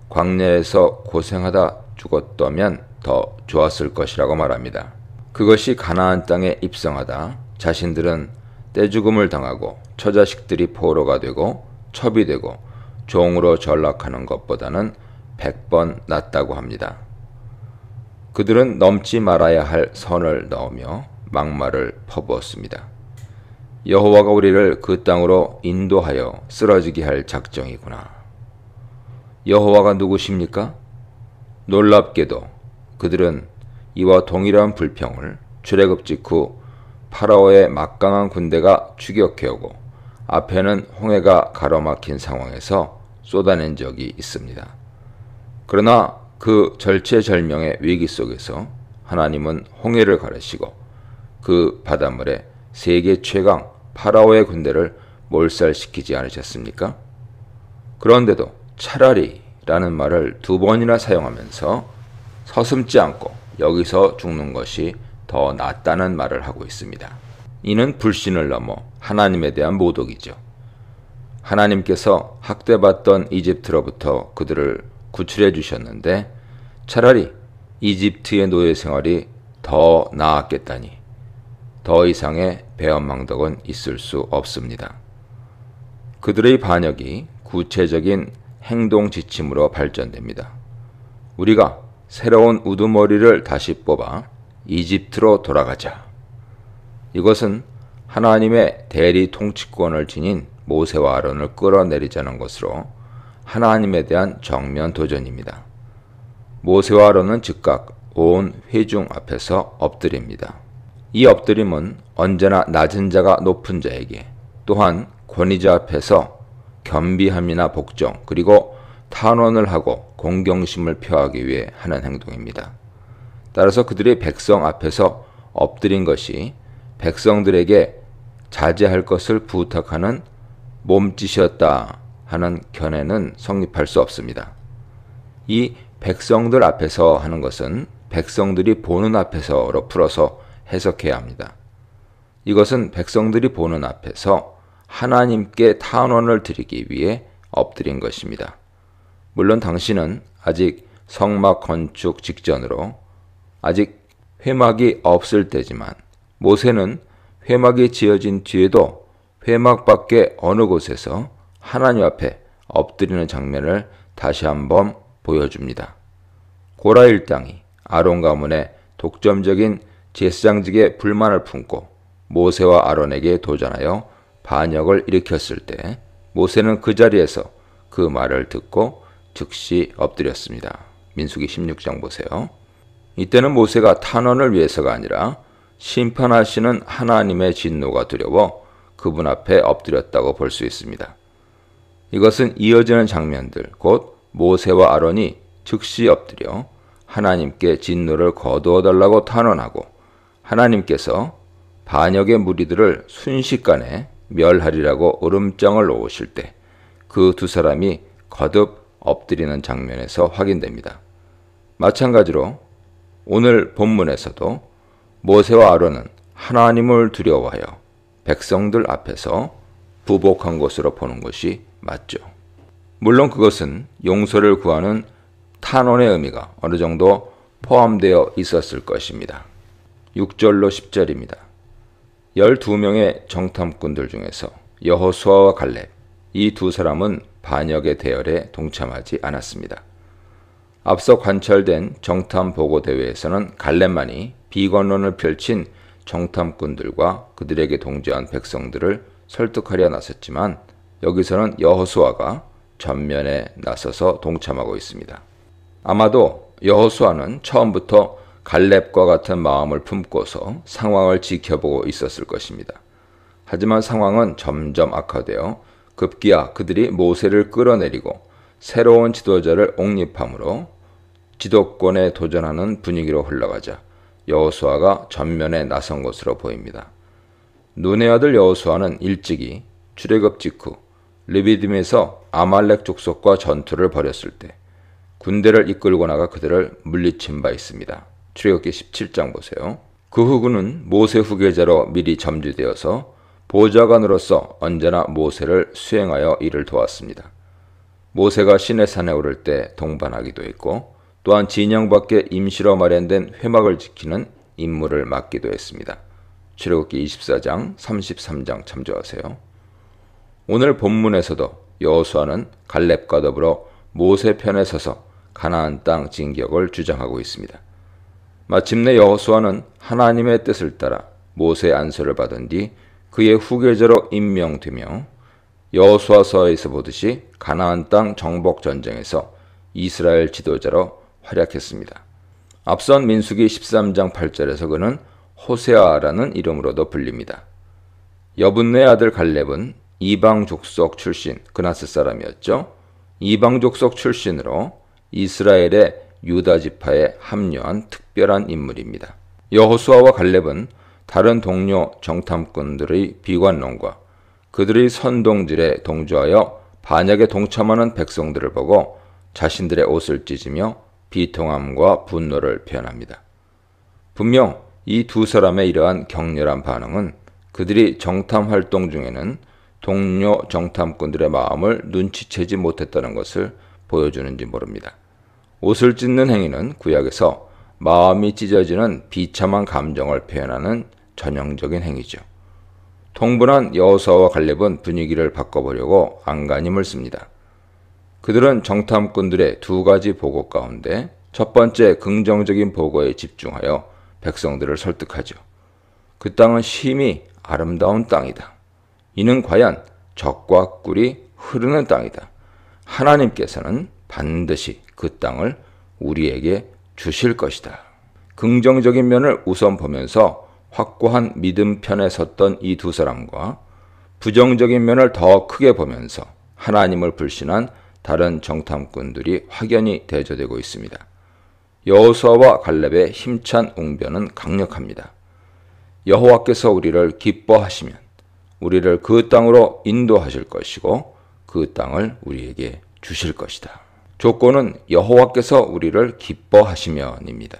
광야에서 고생하다 죽었다면 더 좋았을 것이라고 말합니다. 그것이 가나안 땅에 입성하다 자신들은 떼죽음을 당하고 처자식들이 포로가 되고 첩이되고 종으로 전락하는 것보다는 100번 낫다고 합니다. 그들은 넘지 말아야 할 선을 넣으며 막말을 퍼부었습니다. 여호와가 우리를 그 땅으로 인도하여 쓰러지게 할 작정이구나. 여호와가 누구십니까? 놀랍게도 그들은 이와 동일한 불평을 출애굽 직후 파라오의 막강한 군대가 추격해오고 앞에는 홍해가 가로막힌 상황에서 쏟아낸 적이 있습니다. 그러나 그 절체절명의 위기 속에서 하나님은 홍해를 가르시고 그 바닷물에 세계 최강 파라오의 군대를 몰살시키지 않으셨습니까? 그런데도 차라리 라는 말을 2번이나 사용하면서 서슴지 않고 여기서 죽는 것이 더 낫다는 말을 하고 있습니다. 이는 불신을 넘어 하나님에 대한 모독이죠. 하나님께서 학대받던 이집트로부터 그들을 구출해 주셨는데 차라리 이집트의 노예 생활이 더 나았겠다니 더 이상의 배은망덕은 있을 수 없습니다. 그들의 반역이 구체적인 행동 지침으로 발전됩니다. 우리가 새로운 우두머리를 다시 뽑아 이집트로 돌아가자. 이것은 하나님의 대리 통치권을 지닌 모세와 아론을 끌어내리자는 것으로 하나님에 대한 정면 도전입니다. 모세와 아론은 즉각 온 회중 앞에서 엎드립니다. 이 엎드림은 언제나 낮은 자가 높은 자에게 또한 권위자 앞에서 겸비함이나 복종 그리고 탄원을 하고 공경심을 표하기 위해 하는 행동입니다. 따라서 그들이 백성 앞에서 엎드린 것이 백성들에게 자제할 것을 부탁하는 몸짓이었다 하는 견해는 성립할 수 없습니다. 이 백성들 앞에서 하는 것은 백성들이 보는 앞에서로 풀어서 해석해야 합니다. 이것은 백성들이 보는 앞에서 하나님께 탄원을 드리기 위해 엎드린 것입니다. 물론 당시는 아직 성막 건축 직전으로 아직 회막이 없을 때지만 모세는 회막이 지어진 뒤에도 회막 밖에 어느 곳에서 하나님 앞에 엎드리는 장면을 다시 한번 보여줍니다. 고라 일당이 아론 가문의 독점적인 제사장직에 불만을 품고 모세와 아론에게 도전하여 반역을 일으켰을 때 모세는 그 자리에서 그 말을 듣고 즉시 엎드렸습니다. 민수기 16장 보세요. 이때는 모세가 탄원을 위해서가 아니라 심판하시는 하나님의 진노가 두려워 그분 앞에 엎드렸다고 볼 수 있습니다. 이것은 이어지는 장면들, 곧 모세와 아론이 즉시 엎드려 하나님께 진노를 거두어 달라고 탄원하고 하나님께서 반역의 무리들을 순식간에 멸하리라고 으름장을 놓으실 때 그 두 사람이 거듭 엎드리는 장면에서 확인됩니다. 마찬가지로 오늘 본문에서도 모세와 아론은 하나님을 두려워하여 백성들 앞에서 부복한 것으로 보는 것이 맞죠. 물론 그것은 용서를 구하는 탄원의 의미가 어느 정도 포함되어 있었을 것입니다. 6절로 10절입니다. 12명의 정탐꾼들 중에서 여호수아와 갈렙, 이 두 사람은 반역의 대열에 동참하지 않았습니다. 앞서 관찰된 정탐 보고 대회에서는 갈렙만이 비관론을 펼친 정탐꾼들과 그들에게 동조한 백성들을 설득하려 나섰지만 여기서는 여호수아가 전면에 나서서 동참하고 있습니다. 아마도 여호수아는 처음부터 갈렙과 같은 마음을 품고서 상황을 지켜보고 있었을 것입니다. 하지만 상황은 점점 악화되어 급기야 그들이 모세를 끌어내리고 새로운 지도자를 옹립함으로 지도권에 도전하는 분위기로 흘러가자 여호수아가 전면에 나선 것으로 보입니다. 눈의 아들 여호수아는 일찍이 출애굽 직후 르비딤에서 아말렉 족속과 전투를 벌였을 때 군대를 이끌고 나가 그들을 물리친 바 있습니다. 출애굽기 17장 보세요. 그 후 그는 모세 후계자로 미리 점지되어서 보좌관으로서 언제나 모세를 수행하여 일을 도왔습니다. 모세가 시내산에 오를 때 동반하기도 했고 또한 진영 밖에 임시로 마련된 회막을 지키는 임무를 맡기도 했습니다. 출애굽기 24장, 33장 참조하세요. 오늘 본문에서도 여호수아는 갈렙과 더불어 모세 편에 서서 가나안 땅 진격을 주장하고 있습니다. 마침내 여호수아는 하나님의 뜻을 따라 모세의 안수를 받은 뒤 그의 후계자로 임명되며 여호수아서에서 보듯이 가나안 땅 정복 전쟁에서 이스라엘 지도자로 활약했습니다. 앞선 민수기 13장 8절에서 그는 호세아라는 이름으로도 불립니다. 여분네 아들 갈렙은 이방 족속 출신 그나스 사람이었죠. 이방 족속 출신으로 이스라엘의 유다 지파에 합류한 특별한 인물입니다. 여호수아와 갈렙은 다른 동료 정탐꾼들의 비관론과 그들의 선동질에 동조하여 반역에 동참하는 백성들을 보고 자신들의 옷을 찢으며 비통함과 분노를 표현합니다. 분명 이 두 사람의 이러한 격렬한 반응은 그들이 정탐 활동 중에는 동료 정탐꾼들의 마음을 눈치채지 못했다는 것을 보여주는지 모릅니다. 옷을 찢는 행위는 구약에서 마음이 찢어지는 비참한 감정을 표현하는 전형적인 행위죠. 통분한 여호수아와 갈렙은 분위기를 바꿔보려고 안간힘을 씁니다. 그들은 정탐꾼들의 두 가지 보고 가운데 첫 번째 긍정적인 보고에 집중하여 백성들을 설득하죠. 그 땅은 심히 아름다운 땅이다. 이는 과연 젖과 꿀이 흐르는 땅이다. 하나님께서는 반드시 그 땅을 우리에게 주실 것이다. 긍정적인 면을 우선 보면서 확고한 믿음 편에 섰던 이 두 사람과 부정적인 면을 더 크게 보면서 하나님을 불신한 다른 정탐꾼들이 확연히 대조되고 있습니다. 여호수아와 갈렙의 힘찬 웅변은 강력합니다. 여호와께서 우리를 기뻐하시면 우리를 그 땅으로 인도하실 것이고 그 땅을 우리에게 주실 것이다. 조건은 여호와께서 우리를 기뻐하시면입니다.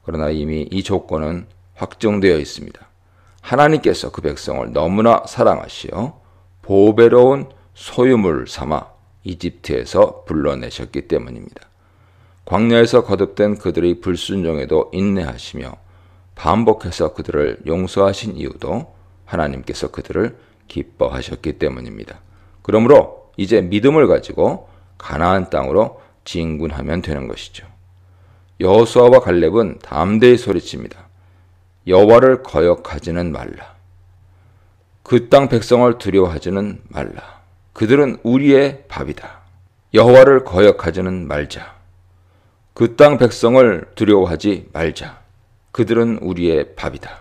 그러나 이미 이 조건은 확정되어 있습니다. 하나님께서 그 백성을 너무나 사랑하시어 보배로운 소유물 삼아 이집트에서 불러내셨기 때문입니다. 광야에서 거듭된 그들의 불순종에도 인내하시며 반복해서 그들을 용서하신 이유도 하나님께서 그들을 기뻐하셨기 때문입니다. 그러므로 이제 믿음을 가지고 가나안 땅으로 진군하면 되는 것이죠. 여호수아와 갈렙은 담대히 소리칩니다. 여호와를 거역하지는 말라. 그 땅 백성을 두려워하지는 말라. 그들은 우리의 밥이다. 여호와를 거역하지는 말자. 그 땅 백성을 두려워하지 말자. 그들은 우리의 밥이다.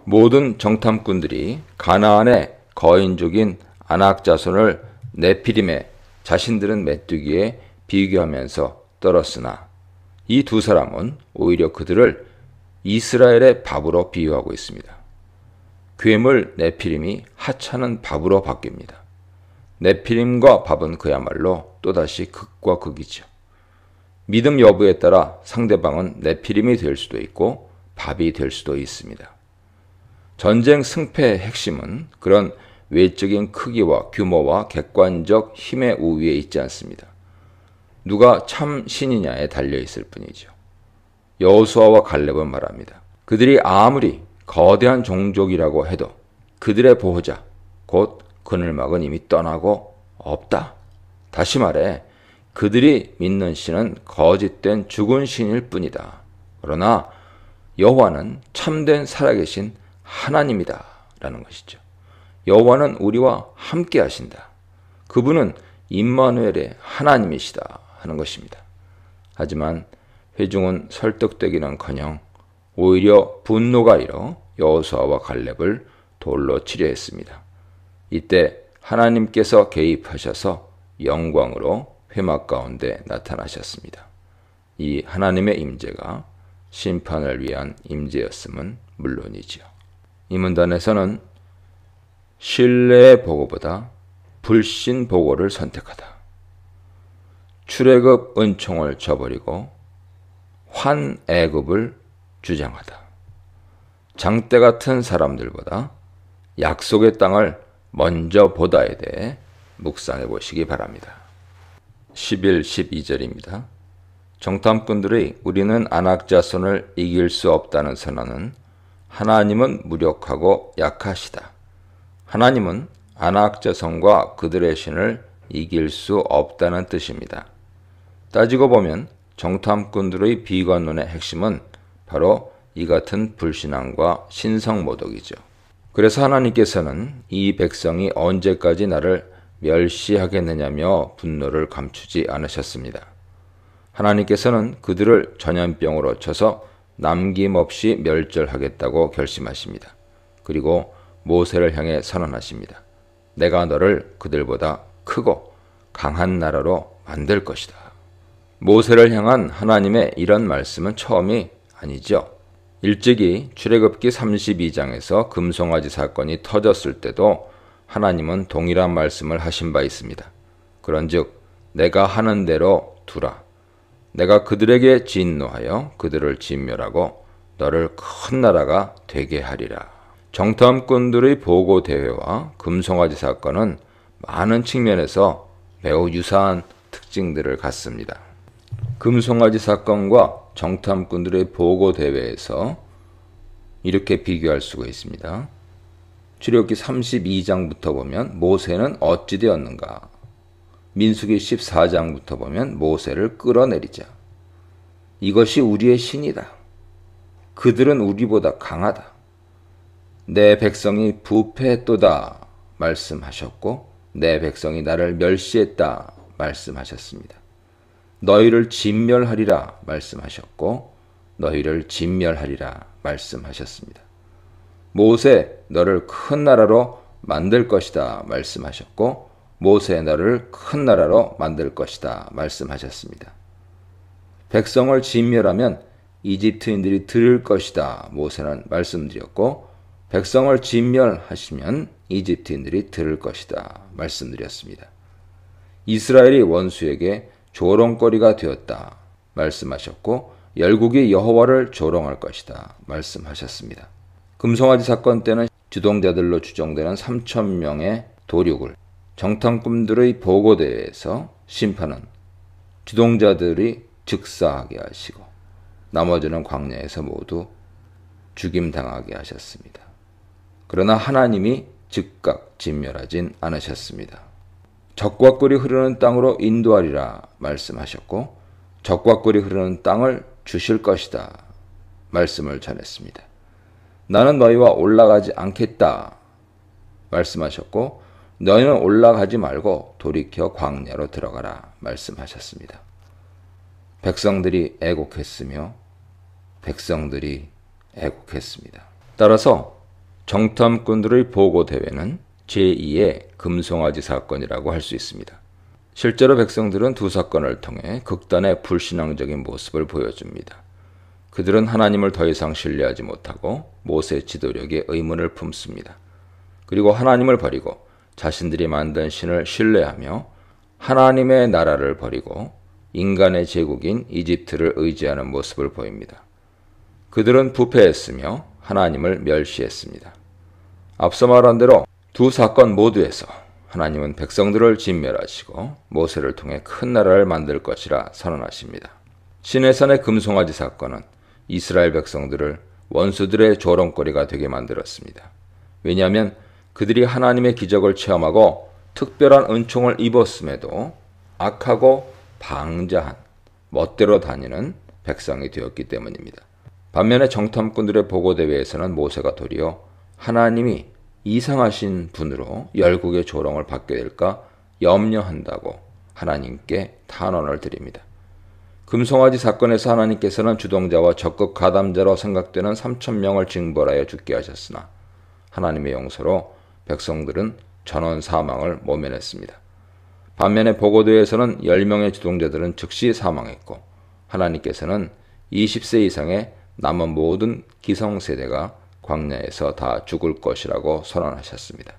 모든 정탐꾼들이 가나안의 거인족인 아낙 자손을 네피림에 자신들은 메뚜기에 비교하면서 떨었으나 이 두 사람은 오히려 그들을 이스라엘의 밥으로 비유하고 있습니다. 괴물 네피림이 하찮은 밥으로 바뀝니다. 네피림과 밥은 그야말로 또다시 극과 극이죠. 믿음 여부에 따라 상대방은 네피림이 될 수도 있고 밥이 될 수도 있습니다. 전쟁 승패의 핵심은 그런 외적인 크기와 규모와 객관적 힘의 우위에 있지 않습니다. 누가 참 신이냐에 달려있을 뿐이죠. 여호수아와 갈렙은 말합니다. 그들이 아무리 거대한 종족이라고 해도 그들의 보호자, 곧 그늘막은 이미 떠나고 없다. 다시 말해 그들이 믿는 신은 거짓된 죽은 신일 뿐이다. 그러나 여호와는 참된 살아계신 하나님이다 라는 것이죠. 여호와는 우리와 함께 하신다. 그분은 임마누엘의 하나님이시다 하는 것입니다. 하지만 회중은 설득되기는커녕 오히려 분노가 일어 여호수아와 갈렙을 돌로 치려 했습니다. 이때 하나님께서 개입하셔서 영광으로 회막 가운데 나타나셨습니다. 이 하나님의 임재가 심판을 위한 임재였음은 물론이지요. 이 문단에서는 신뢰의 보고보다 불신 보고를 선택하다. 출애굽 은총을 저버리고 환애굽을 주장하다. 장대 같은 사람들보다 약속의 땅을 먼저 보다에 대해 묵상해 보시기 바랍니다. 11, 12절입니다. 정탐꾼들의 우리는 아낙 자손을 이길 수 없다는 선언은 하나님은 무력하고 약하시다. 하나님은 아낙 자손과 그들의 신을 이길 수 없다는 뜻입니다. 따지고 보면 정탐꾼들의 비관론의 핵심은 바로 이 같은 불신앙과 신성모독이죠. 그래서 하나님께서는 이 백성이 언제까지 나를 멸시하겠느냐며 분노를 감추지 않으셨습니다. 하나님께서는 그들을 전염병으로 쳐서 남김없이 멸절하겠다고 결심하십니다. 그리고 모세를 향해 선언하십니다. 내가 너를 그들보다 크고 강한 나라로 만들 것이다. 모세를 향한 하나님의 이런 말씀은 처음이 아니죠. 일찍이 출애굽기 32장에서 금송아지 사건이 터졌을 때도 하나님은 동일한 말씀을 하신 바 있습니다. 그런즉 내가 하는 대로 두라. 내가 그들에게 진노하여 그들을 진멸하고 너를 큰 나라가 되게 하리라. 정탐꾼들의 보고 대회와 금송아지 사건은 많은 측면에서 매우 유사한 특징들을 갖습니다. 금송아지 사건과 정탐꾼들의 보고 대회에서 이렇게 비교할 수가 있습니다. 출애굽기 32장부터 보면 모세는 어찌 되었는가? 민수기 14장부터 보면 모세를 끌어내리자. 이것이 우리의 신이다. 그들은 우리보다 강하다. 내 백성이 부패했도다 말씀하셨고 내 백성이 나를 멸시했다 말씀하셨습니다. 너희를 진멸하리라 말씀하셨고 너희를 진멸하리라 말씀하셨습니다. 모세 너를 큰 나라로 만들 것이다 말씀하셨고 모세 너를 큰 나라로 만들 것이다 말씀하셨습니다. 백성을 진멸하면 이집트인들이 들을 것이다 모세는 말씀드렸고 백성을 진멸하시면 이집트인들이 들을 것이다 말씀드렸습니다. 이스라엘이 원수에게 조롱거리가 되었다 말씀하셨고 열국이 여호와를 조롱할 것이다 말씀하셨습니다. 금송아지 사건 때는 주동자들로 추정되는 3,000명의 도륙을 정탐꾼들의 보고대회에서 심판은 주동자들이 즉사하게 하시고 나머지는 광야에서 모두 죽임당하게 하셨습니다. 그러나 하나님이 즉각 진멸하진 않으셨습니다. 적과 꿀이 흐르는 땅으로 인도하리라 말씀하셨고 적과 꿀이 흐르는 땅을 주실 것이다 말씀을 전했습니다. 나는 너희와 올라가지 않겠다 말씀하셨고 너희는 올라가지 말고 돌이켜 광야로 들어가라 말씀하셨습니다. 백성들이 애곡했으며 백성들이 애곡했습니다. 따라서 정탐꾼들의 보고대회는 제2의 금송아지 사건이라고 할 수 있습니다. 실제로 백성들은 두 사건을 통해 극단의 불신앙적인 모습을 보여줍니다. 그들은 하나님을 더 이상 신뢰하지 못하고 모세 지도력에 의문을 품습니다. 그리고 하나님을 버리고 자신들이 만든 신을 신뢰하며 하나님의 나라를 버리고 인간의 제국인 이집트를 의지하는 모습을 보입니다. 그들은 부패했으며 하나님을 멸시했습니다. 앞서 말한 대로 두 사건 모두에서 하나님은 백성들을 진멸하시고 모세를 통해 큰 나라를 만들 것이라 선언하십니다. 시내산의 금송아지 사건은 이스라엘 백성들을 원수들의 조롱거리가 되게 만들었습니다. 왜냐하면 그들이 하나님의 기적을 체험하고 특별한 은총을 입었음에도 악하고 방자한 멋대로 다니는 백성이 되었기 때문입니다. 반면에 정탐꾼들의 보고대회에서는 모세가 도리어 하나님이 이상하신 분으로 열국의 조롱을 받게 될까 염려한다고 하나님께 탄원을 드립니다. 금송아지 사건에서 하나님께서는 주동자와 적극 가담자로 생각되는 3,000명을 징벌하여 죽게 하셨으나 하나님의 용서로 백성들은 전원 사망을 모면했습니다. 반면에 보고대회에서는 10명의 주동자들은 즉시 사망했고 하나님께서는 20세 이상의 남은 모든 기성세대가 광야에서 다 죽을 것이라고 선언하셨습니다.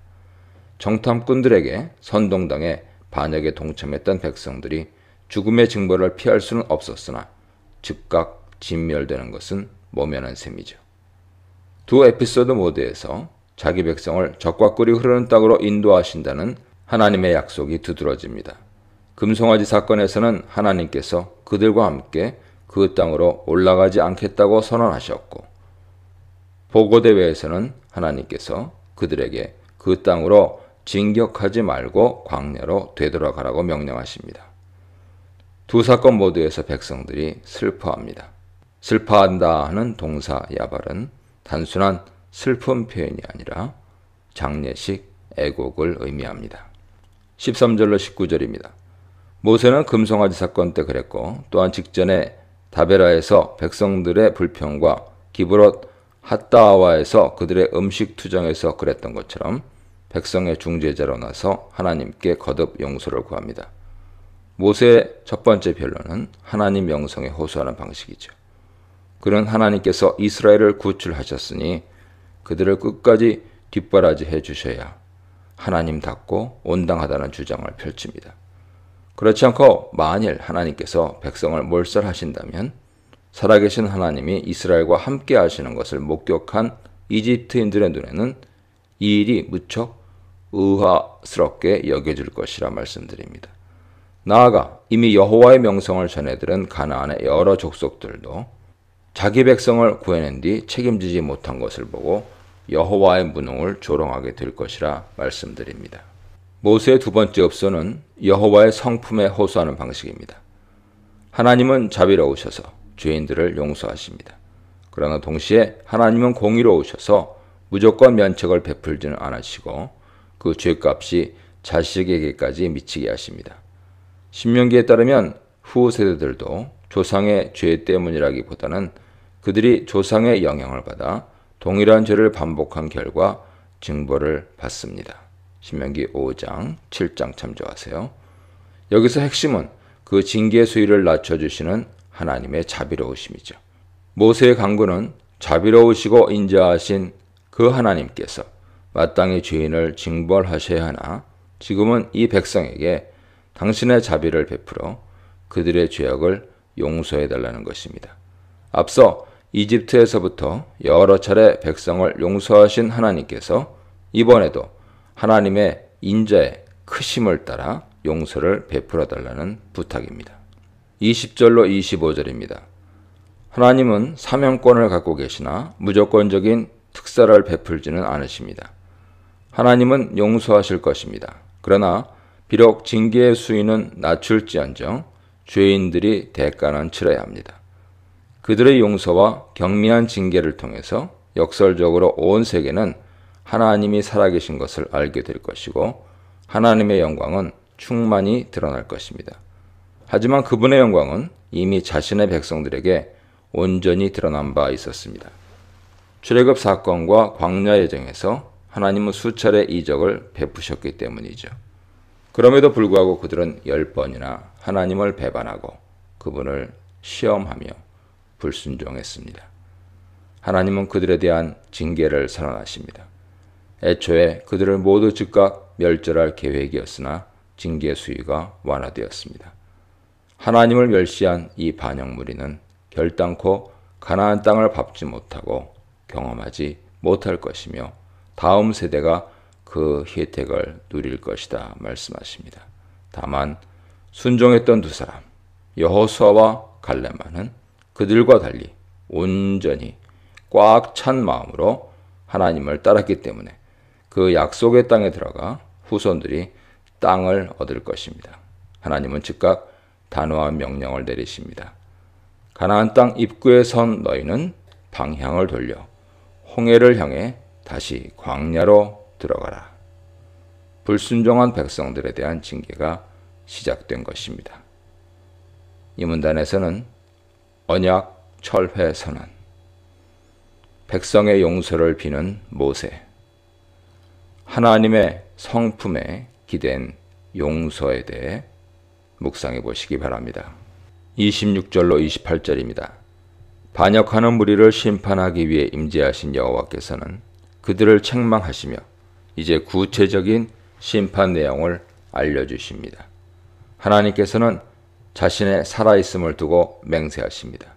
정탐꾼들에게 선동당해 반역에 동참했던 백성들이 죽음의 징벌을 피할 수는 없었으나 즉각 진멸되는 것은 모면한 셈이죠. 두 에피소드 모두에서 자기 백성을 적과 꿀이 흐르는 땅으로 인도하신다는 하나님의 약속이 두드러집니다. 금송아지 사건에서는 하나님께서 그들과 함께 그 땅으로 올라가지 않겠다고 선언하셨고 보고대회에서는 하나님께서 그들에게 그 땅으로 진격하지 말고 광야로 되돌아가라고 명령하십니다. 두 사건 모두에서 백성들이 슬퍼합니다. 슬퍼한다 하는 동사 야발은 단순한 슬픈 표현이 아니라 장례식, 애곡을 의미합니다. 13절로 19절입니다. 모세는 금송아지 사건 때 그랬고 또한 직전에 다베라에서 백성들의 불평과 기브롯 핫다와에서 그들의 음식 투정에서 그랬던 것처럼 백성의 중재자로 나서 하나님께 거듭 용서를 구합니다. 모세의 첫 번째 변론은 하나님 영성에 호소하는 방식이죠. 그는 하나님께서 이스라엘을 구출하셨으니 그들을 끝까지 뒷바라지해 주셔야 하나님답고 온당하다는 주장을 펼칩니다. 그렇지 않고 만일 하나님께서 백성을 몰살하신다면 살아계신 하나님이 이스라엘과 함께 하시는 것을 목격한 이집트인들의 눈에는 이 일이 무척 의아스럽게 여겨질 것이라 말씀드립니다. 나아가 이미 여호와의 명성을 전해들은 가나안의 여러 족속들도 자기 백성을 구해낸 뒤 책임지지 못한 것을 보고 여호와의 무능을 조롱하게 될 것이라 말씀드립니다. 모세의 두 번째 읍소는 여호와의 성품에 호소하는 방식입니다. 하나님은 자비로우셔서 죄인들을 용서하십니다. 그러나 동시에 하나님은 공의로우셔서 무조건 면책을 베풀지는 않으시고 그 죄값이 자식에게까지 미치게 하십니다. 신명기에 따르면 후 세대들도 조상의 죄 때문이라기보다는 그들이 조상의 영향을 받아 동일한 죄를 반복한 결과 징벌을 받습니다. 신명기 5장, 7장 참조하세요. 여기서 핵심은 그 징계 수위를 낮춰주시는 하나님의 자비로우심이죠. 모세의 강구는 자비로우시고 인자하신 그 하나님께서 마땅히 죄인을 징벌하셔야 하나 지금은 이 백성에게 당신의 자비를 베풀어 그들의 죄악을 용서해달라는 것입니다. 앞서 이집트에서부터 여러 차례 백성을 용서하신 하나님께서 이번에도 하나님의 인자의 크심을 따라 용서를 베풀어달라는 부탁입니다. 20절로 25절입니다. 하나님은 사명권을 갖고 계시나 무조건적인 특사를 베풀지는 않으십니다. 하나님은 용서하실 것입니다. 그러나 비록 징계의 수위는 낮출지언정 죄인들이 대가는 치러야 합니다. 그들의 용서와 경미한 징계를 통해서 역설적으로 온 세계는 하나님이 살아계신 것을 알게 될 것이고 하나님의 영광은 충만히 드러날 것입니다. 하지만 그분의 영광은 이미 자신의 백성들에게 온전히 드러난 바 있었습니다. 출애굽 사건과 광야 여정에서 하나님은 수차례 이적을 베푸셨기 때문이죠. 그럼에도 불구하고 그들은 10번이나 하나님을 배반하고 그분을 시험하며 불순종했습니다. 하나님은 그들에 대한 징계를 선언하십니다. 애초에 그들을 모두 즉각 멸절할 계획이었으나 징계 수위가 완화되었습니다. 하나님을 멸시한 이 반역 무리는 결단코 가나안 땅을 밟지 못하고 경험하지 못할 것이며 다음 세대가 그 혜택을 누릴 것이다 말씀하십니다. 다만 순종했던 두 사람 여호수아와 갈렙만은 그들과 달리 온전히 꽉 찬 마음으로 하나님을 따랐기 때문에 그 약속의 땅에 들어가 후손들이 땅을 얻을 것입니다. 하나님은 즉각 단호한 명령을 내리십니다. 가나안 땅 입구에 선 너희는 방향을 돌려 홍해를 향해 다시 광야로 들어가라. 불순종한 백성들에 대한 징계가 시작된 것입니다. 이 문단에서는 언약 철회 선언, 백성의 용서를 비는 모세, 하나님의 성품에 기댄 용서에 대해 묵상해 보시기 바랍니다. 26절로 28절입니다. 반역하는 무리를 심판하기 위해 임재하신 여호와께서는 그들을 책망하시며 이제 구체적인 심판 내용을 알려주십니다. 하나님께서는 자신의 살아있음을 두고 맹세하십니다.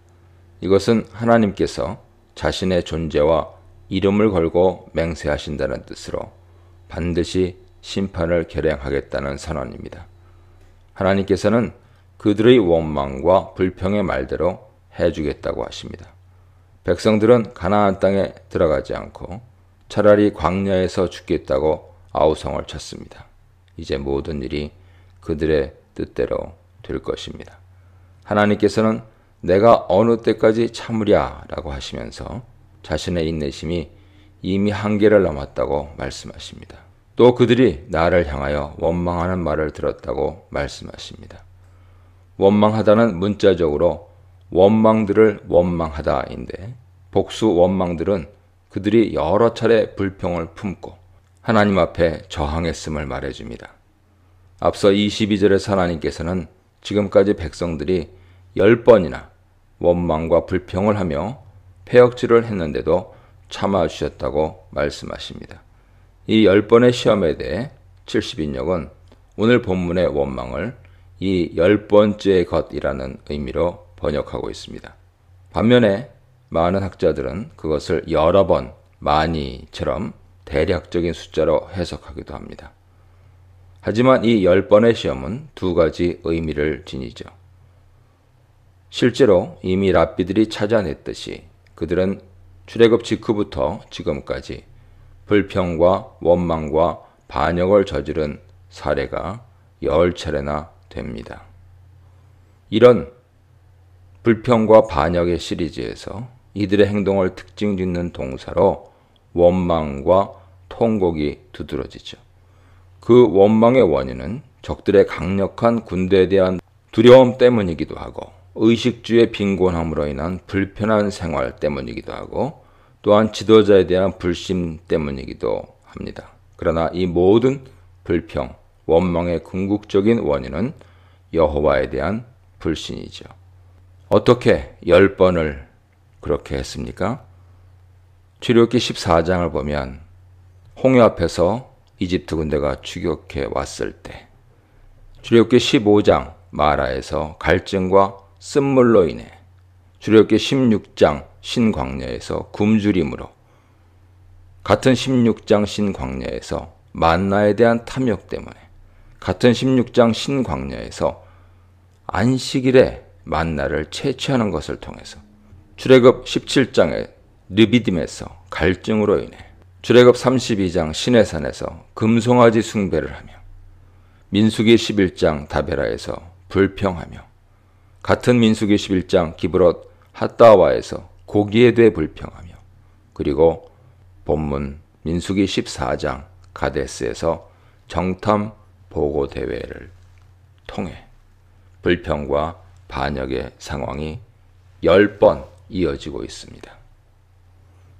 이것은 하나님께서 자신의 존재와 이름을 걸고 맹세하신다는 뜻으로 반드시 심판을 결행하겠다는 선언입니다. 하나님께서는 그들의 원망과 불평의 말대로 해주겠다고 하십니다. 백성들은 가나안 땅에 들어가지 않고 차라리 광야에서 죽겠다고 아우성을 쳤습니다. 이제 모든 일이 그들의 뜻대로 될 것입니다. 하나님께서는 내가 어느 때까지 참으랴 라고 하시면서 자신의 인내심이 이미 한계를 넘었다고 말씀하십니다. 또 그들이 나를 향하여 원망하는 말을 들었다고 말씀하십니다. 원망하다는 문자적으로 원망들을 원망하다인데 복수 원망들은 그들이 여러 차례 불평을 품고 하나님 앞에 저항했음을 말해줍니다. 앞서 22절에서 하나님께서는 지금까지 백성들이 10번이나 원망과 불평을 하며 폐역질을 했는데도 참아주셨다고 말씀하십니다. 이 10번의 시험에 대해 70인역은 오늘 본문의 원망을 이 10번째 것이라는 의미로 번역하고 있습니다. 반면에 많은 학자들은 그것을 여러 번, 많이처럼 대략적인 숫자로 해석하기도 합니다. 하지만 이 10번의 시험은 두 가지 의미를 지니죠. 실제로 이미 랍비들이 찾아냈듯이 그들은 출애굽 직후부터 지금까지 불평과 원망과 반역을 저지른 사례가 10차례나 됩니다. 이런 불평과 반역의 시리즈에서 이들의 행동을 특징 짓는 동사로 원망과 통곡이 두드러지죠. 그 원망의 원인은 적들의 강력한 군대에 대한 두려움 때문이기도 하고 의식주의 빈곤함으로 인한 불편한 생활 때문이기도 하고 또한 지도자에 대한 불신 때문이기도 합니다. 그러나 이 모든 불평, 원망의 궁극적인 원인은 여호와에 대한 불신이죠. 어떻게 10번을 그렇게 했습니까? 출애굽기 14장을 보면 홍해 앞에서 이집트 군대가 추격해 왔을 때, 출애굽기 15장 마라에서 갈증과 쓴물로 인해, 출애굽기 16장 신광야에서 굶주림으로, 같은 16장 신광야에서 만나에 대한 탐욕 때문에, 같은 16장 신광야에서 안식일에 만나를 채취하는 것을 통해서, 출애굽 17장의 르비딤에서 갈증으로 인해, 출애굽 32장 시내산에서 금송아지 숭배를 하며, 민수기 11장 다베라에서 불평하며, 같은 민수기 11장 기브롯 핫다와에서 고기에 대해 불평하며, 그리고 본문 민수기 14장 가데스에서 정탐 보고 대회를 통해 불평과 반역의 상황이 10번 이어지고 있습니다.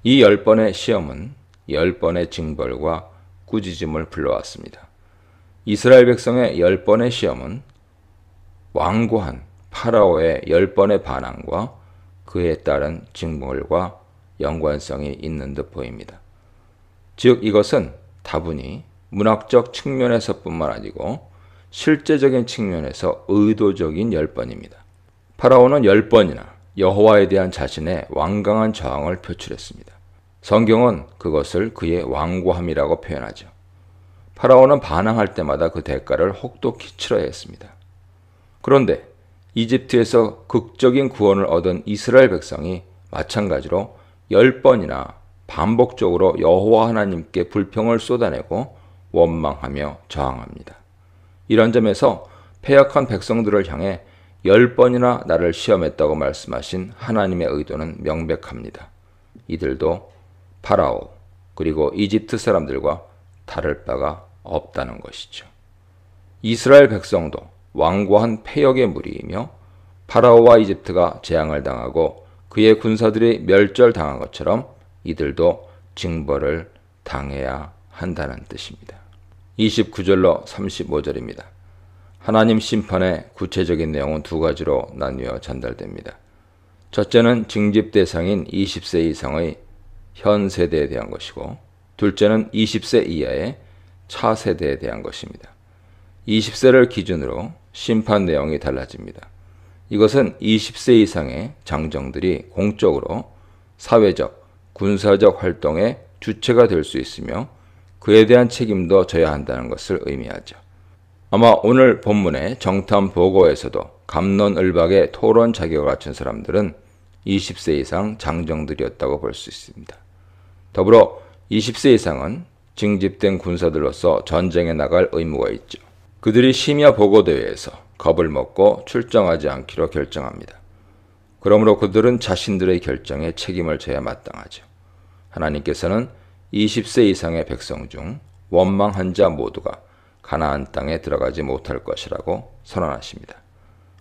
이 10번의 시험은 10번의 징벌과 꾸짖음을 불러왔습니다. 이스라엘 백성의 10번의 시험은 완고한 파라오의 10번의 반항과 그에 따른 징벌과 연관성이 있는 듯 보입니다. 즉 이것은 다분히 문학적 측면에서뿐만 아니고 실제적인 측면에서 의도적인 10번입니다. 파라오는 10번이나 여호와에 대한 자신의 완강한 저항을 표출했습니다. 성경은 그것을 그의 완고함이라고 표현하죠. 파라오는 반항할 때마다 그 대가를 혹독히 치러야 했습니다. 그런데 이집트에서 극적인 구원을 얻은 이스라엘 백성이 마찬가지로 10번이나 반복적으로 여호와 하나님께 불평을 쏟아내고 원망하며 저항합니다. 이런 점에서 패역한 백성들을 향해 10번이나 나를 시험했다고 말씀하신 하나님의 의도는 명백합니다. 이들도 파라오 그리고 이집트 사람들과 다를 바가 없다는 것이죠. 이스라엘 백성도 완고한 패역의 무리이며 파라오와 이집트가 재앙을 당하고 그의 군사들이 멸절당한 것처럼 이들도 징벌을 당해야 한다는 뜻입니다. 29절로 35절입니다. 하나님 심판의 구체적인 내용은 두 가지로 나뉘어 전달됩니다. 첫째는 징집 대상인 20세 이상의 현 세대에 대한 것이고, 둘째는 20세 이하의 차세대에 대한 것입니다. 20세를 기준으로 심판 내용이 달라집니다. 이것은 20세 이상의 장정들이 공적으로 사회적, 군사적 활동의 주체가 될 수 있으며 그에 대한 책임도 져야 한다는 것을 의미하죠. 아마 오늘 본문의 정탐 보고에서도 갑론을박의 토론 자격을 갖춘 사람들은 20세 이상 장정들이었다고 볼 수 있습니다. 더불어 20세 이상은 징집된 군사들로서 전쟁에 나갈 의무가 있죠. 그들이 심야 보고대회에서 겁을 먹고 출정하지 않기로 결정합니다. 그러므로 그들은 자신들의 결정에 책임을 져야 마땅하죠. 하나님께서는 20세 이상의 백성 중 원망한 자 모두가 가나안 땅에 들어가지 못할 것이라고 선언하십니다.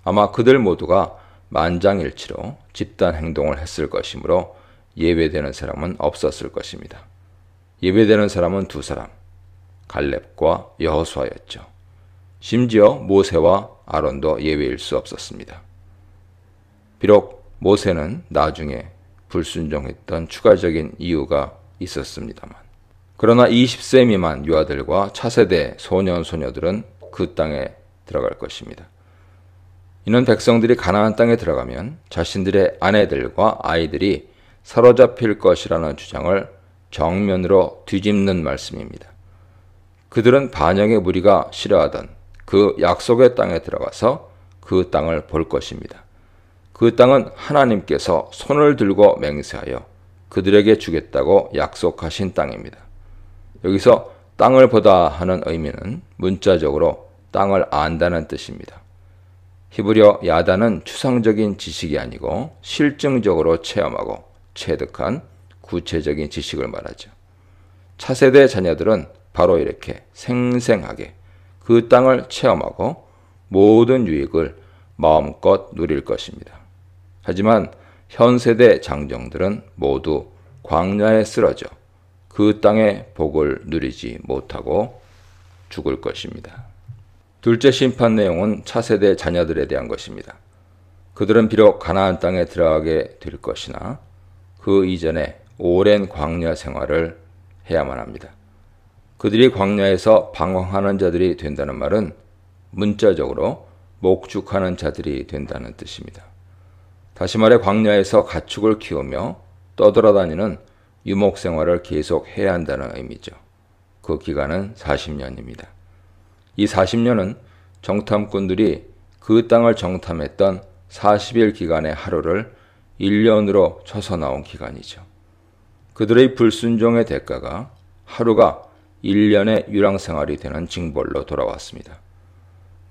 아마 그들 모두가 만장일치로 집단 행동을 했을 것이므로 예외되는 사람은 없었을 것입니다. 예외되는 사람은 두 사람, 갈렙과 여호수아였죠. 심지어 모세와 아론도 예외일 수 없었습니다. 비록 모세는 나중에 불순종했던 추가적인 이유가 있었습니다만, 그러나 20세 미만 유아들과 차세대 소년 소녀들은 그 땅에 들어갈 것입니다. 이는 백성들이 가나안 땅에 들어가면 자신들의 아내들과 아이들이 사로잡힐 것이라는 주장을 정면으로 뒤집는 말씀입니다. 그들은 반역의 무리가 싫어하던 그 약속의 땅에 들어가서 그 땅을 볼 것입니다. 그 땅은 하나님께서 손을 들고 맹세하여 그들에게 주겠다고 약속하신 땅입니다. 여기서 땅을 보다 하는 의미는 문자적으로 땅을 안다는 뜻입니다. 히브리어 야다는 추상적인 지식이 아니고 실증적으로 체험하고 체득한 구체적인 지식을 말하죠. 차세대 자녀들은 바로 이렇게 생생하게 그 땅을 체험하고 모든 유익을 마음껏 누릴 것입니다. 하지만 현 세대 장정들은 모두 광야에 쓰러져 그 땅의 복을 누리지 못하고 죽을 것입니다. 둘째 심판 내용은 차세대 자녀들에 대한 것입니다. 그들은 비록 가나안 땅에 들어가게 될 것이나 그 이전에 오랜 광야 생활을 해야만 합니다. 그들이 광야에서 방황하는 자들이 된다는 말은 문자적으로 목축하는 자들이 된다는 뜻입니다. 다시 말해 광야에서 가축을 키우며 떠돌아다니는 유목 생활을 계속 해야 한다는 의미죠. 그 기간은 40년입니다. 이 40년은 정탐꾼들이 그 땅을 정탐했던 40일 기간의 하루를 1년으로 쳐서 나온 기간이죠. 그들의 불순종의 대가가 하루가 1년의 유랑생활이 되는 징벌로 돌아왔습니다.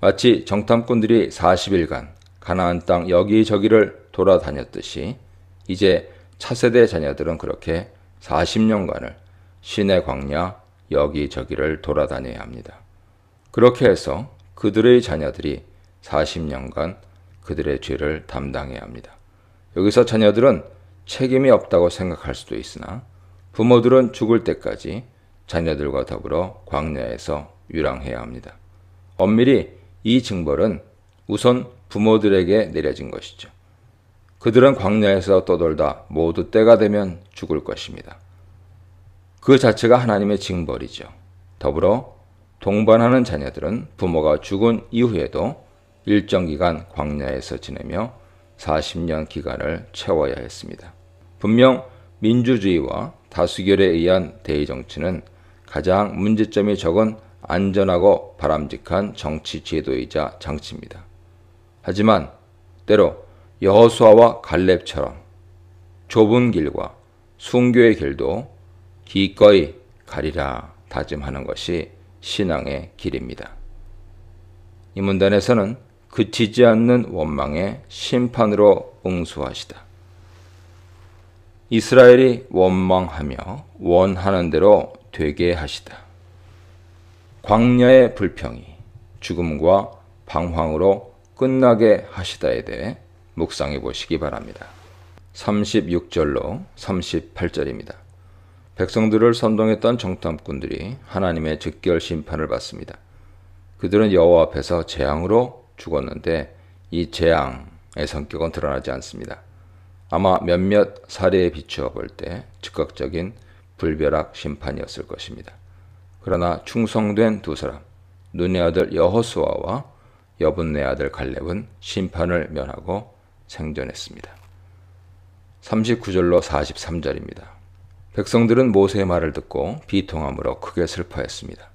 마치 정탐꾼들이 40일간 가나안 땅 여기저기를 돌아다녔듯이 이제 차세대 자녀들은 그렇게 40년간을 시내 광야 여기저기를 돌아다녀야 합니다. 그렇게 해서 그들의 자녀들이 40년간 그들의 죄를 담당해야 합니다. 여기서 자녀들은 책임이 없다고 생각할 수도 있으나 부모들은 죽을 때까지 자녀들과 더불어 광야에서 유랑해야 합니다. 엄밀히 이 징벌은 우선 부모들에게 내려진 것이죠. 그들은 광야에서 떠돌다 모두 때가 되면 죽을 것입니다. 그 자체가 하나님의 징벌이죠. 더불어 동반하는 자녀들은 부모가 죽은 이후에도 일정 기간 광야에서 지내며 40년 기간을 채워야 했습니다. 분명 민주주의와 다수결에 의한 대의정치는 가장 문제점이 적은 안전하고 바람직한 정치 제도이자 장치입니다. 하지만 때로 여호수아와 갈렙처럼 좁은 길과 순교의 길도 기꺼이 가리라 다짐하는 것이 신앙의 길입니다. 이 문단에서는 그치지 않는 원망의 심판으로 응수하시다. 이스라엘이 원망하며 원하는 대로 되게 하시다. 광야의 불평이 죽음과 방황으로 끝나게 하시다에 대해 묵상해 보시기 바랍니다. 36절로 38절입니다. 백성들을 선동했던 정탐꾼들이 하나님의 즉결 심판을 받습니다. 그들은 여호와 앞에서 재앙으로 죽었는데 이 재앙의 성격은 드러나지 않습니다. 아마 몇몇 사례에 비추어 볼 때 즉각적인 불벼락 심판이었을 것입니다. 그러나 충성된 두 사람, 눈의 아들 여호수아와 여분네 아들 갈렙은 심판을 면하고 생존했습니다. 39절로 43절입니다. 백성들은 모세의 말을 듣고 비통함으로 크게 슬퍼했습니다.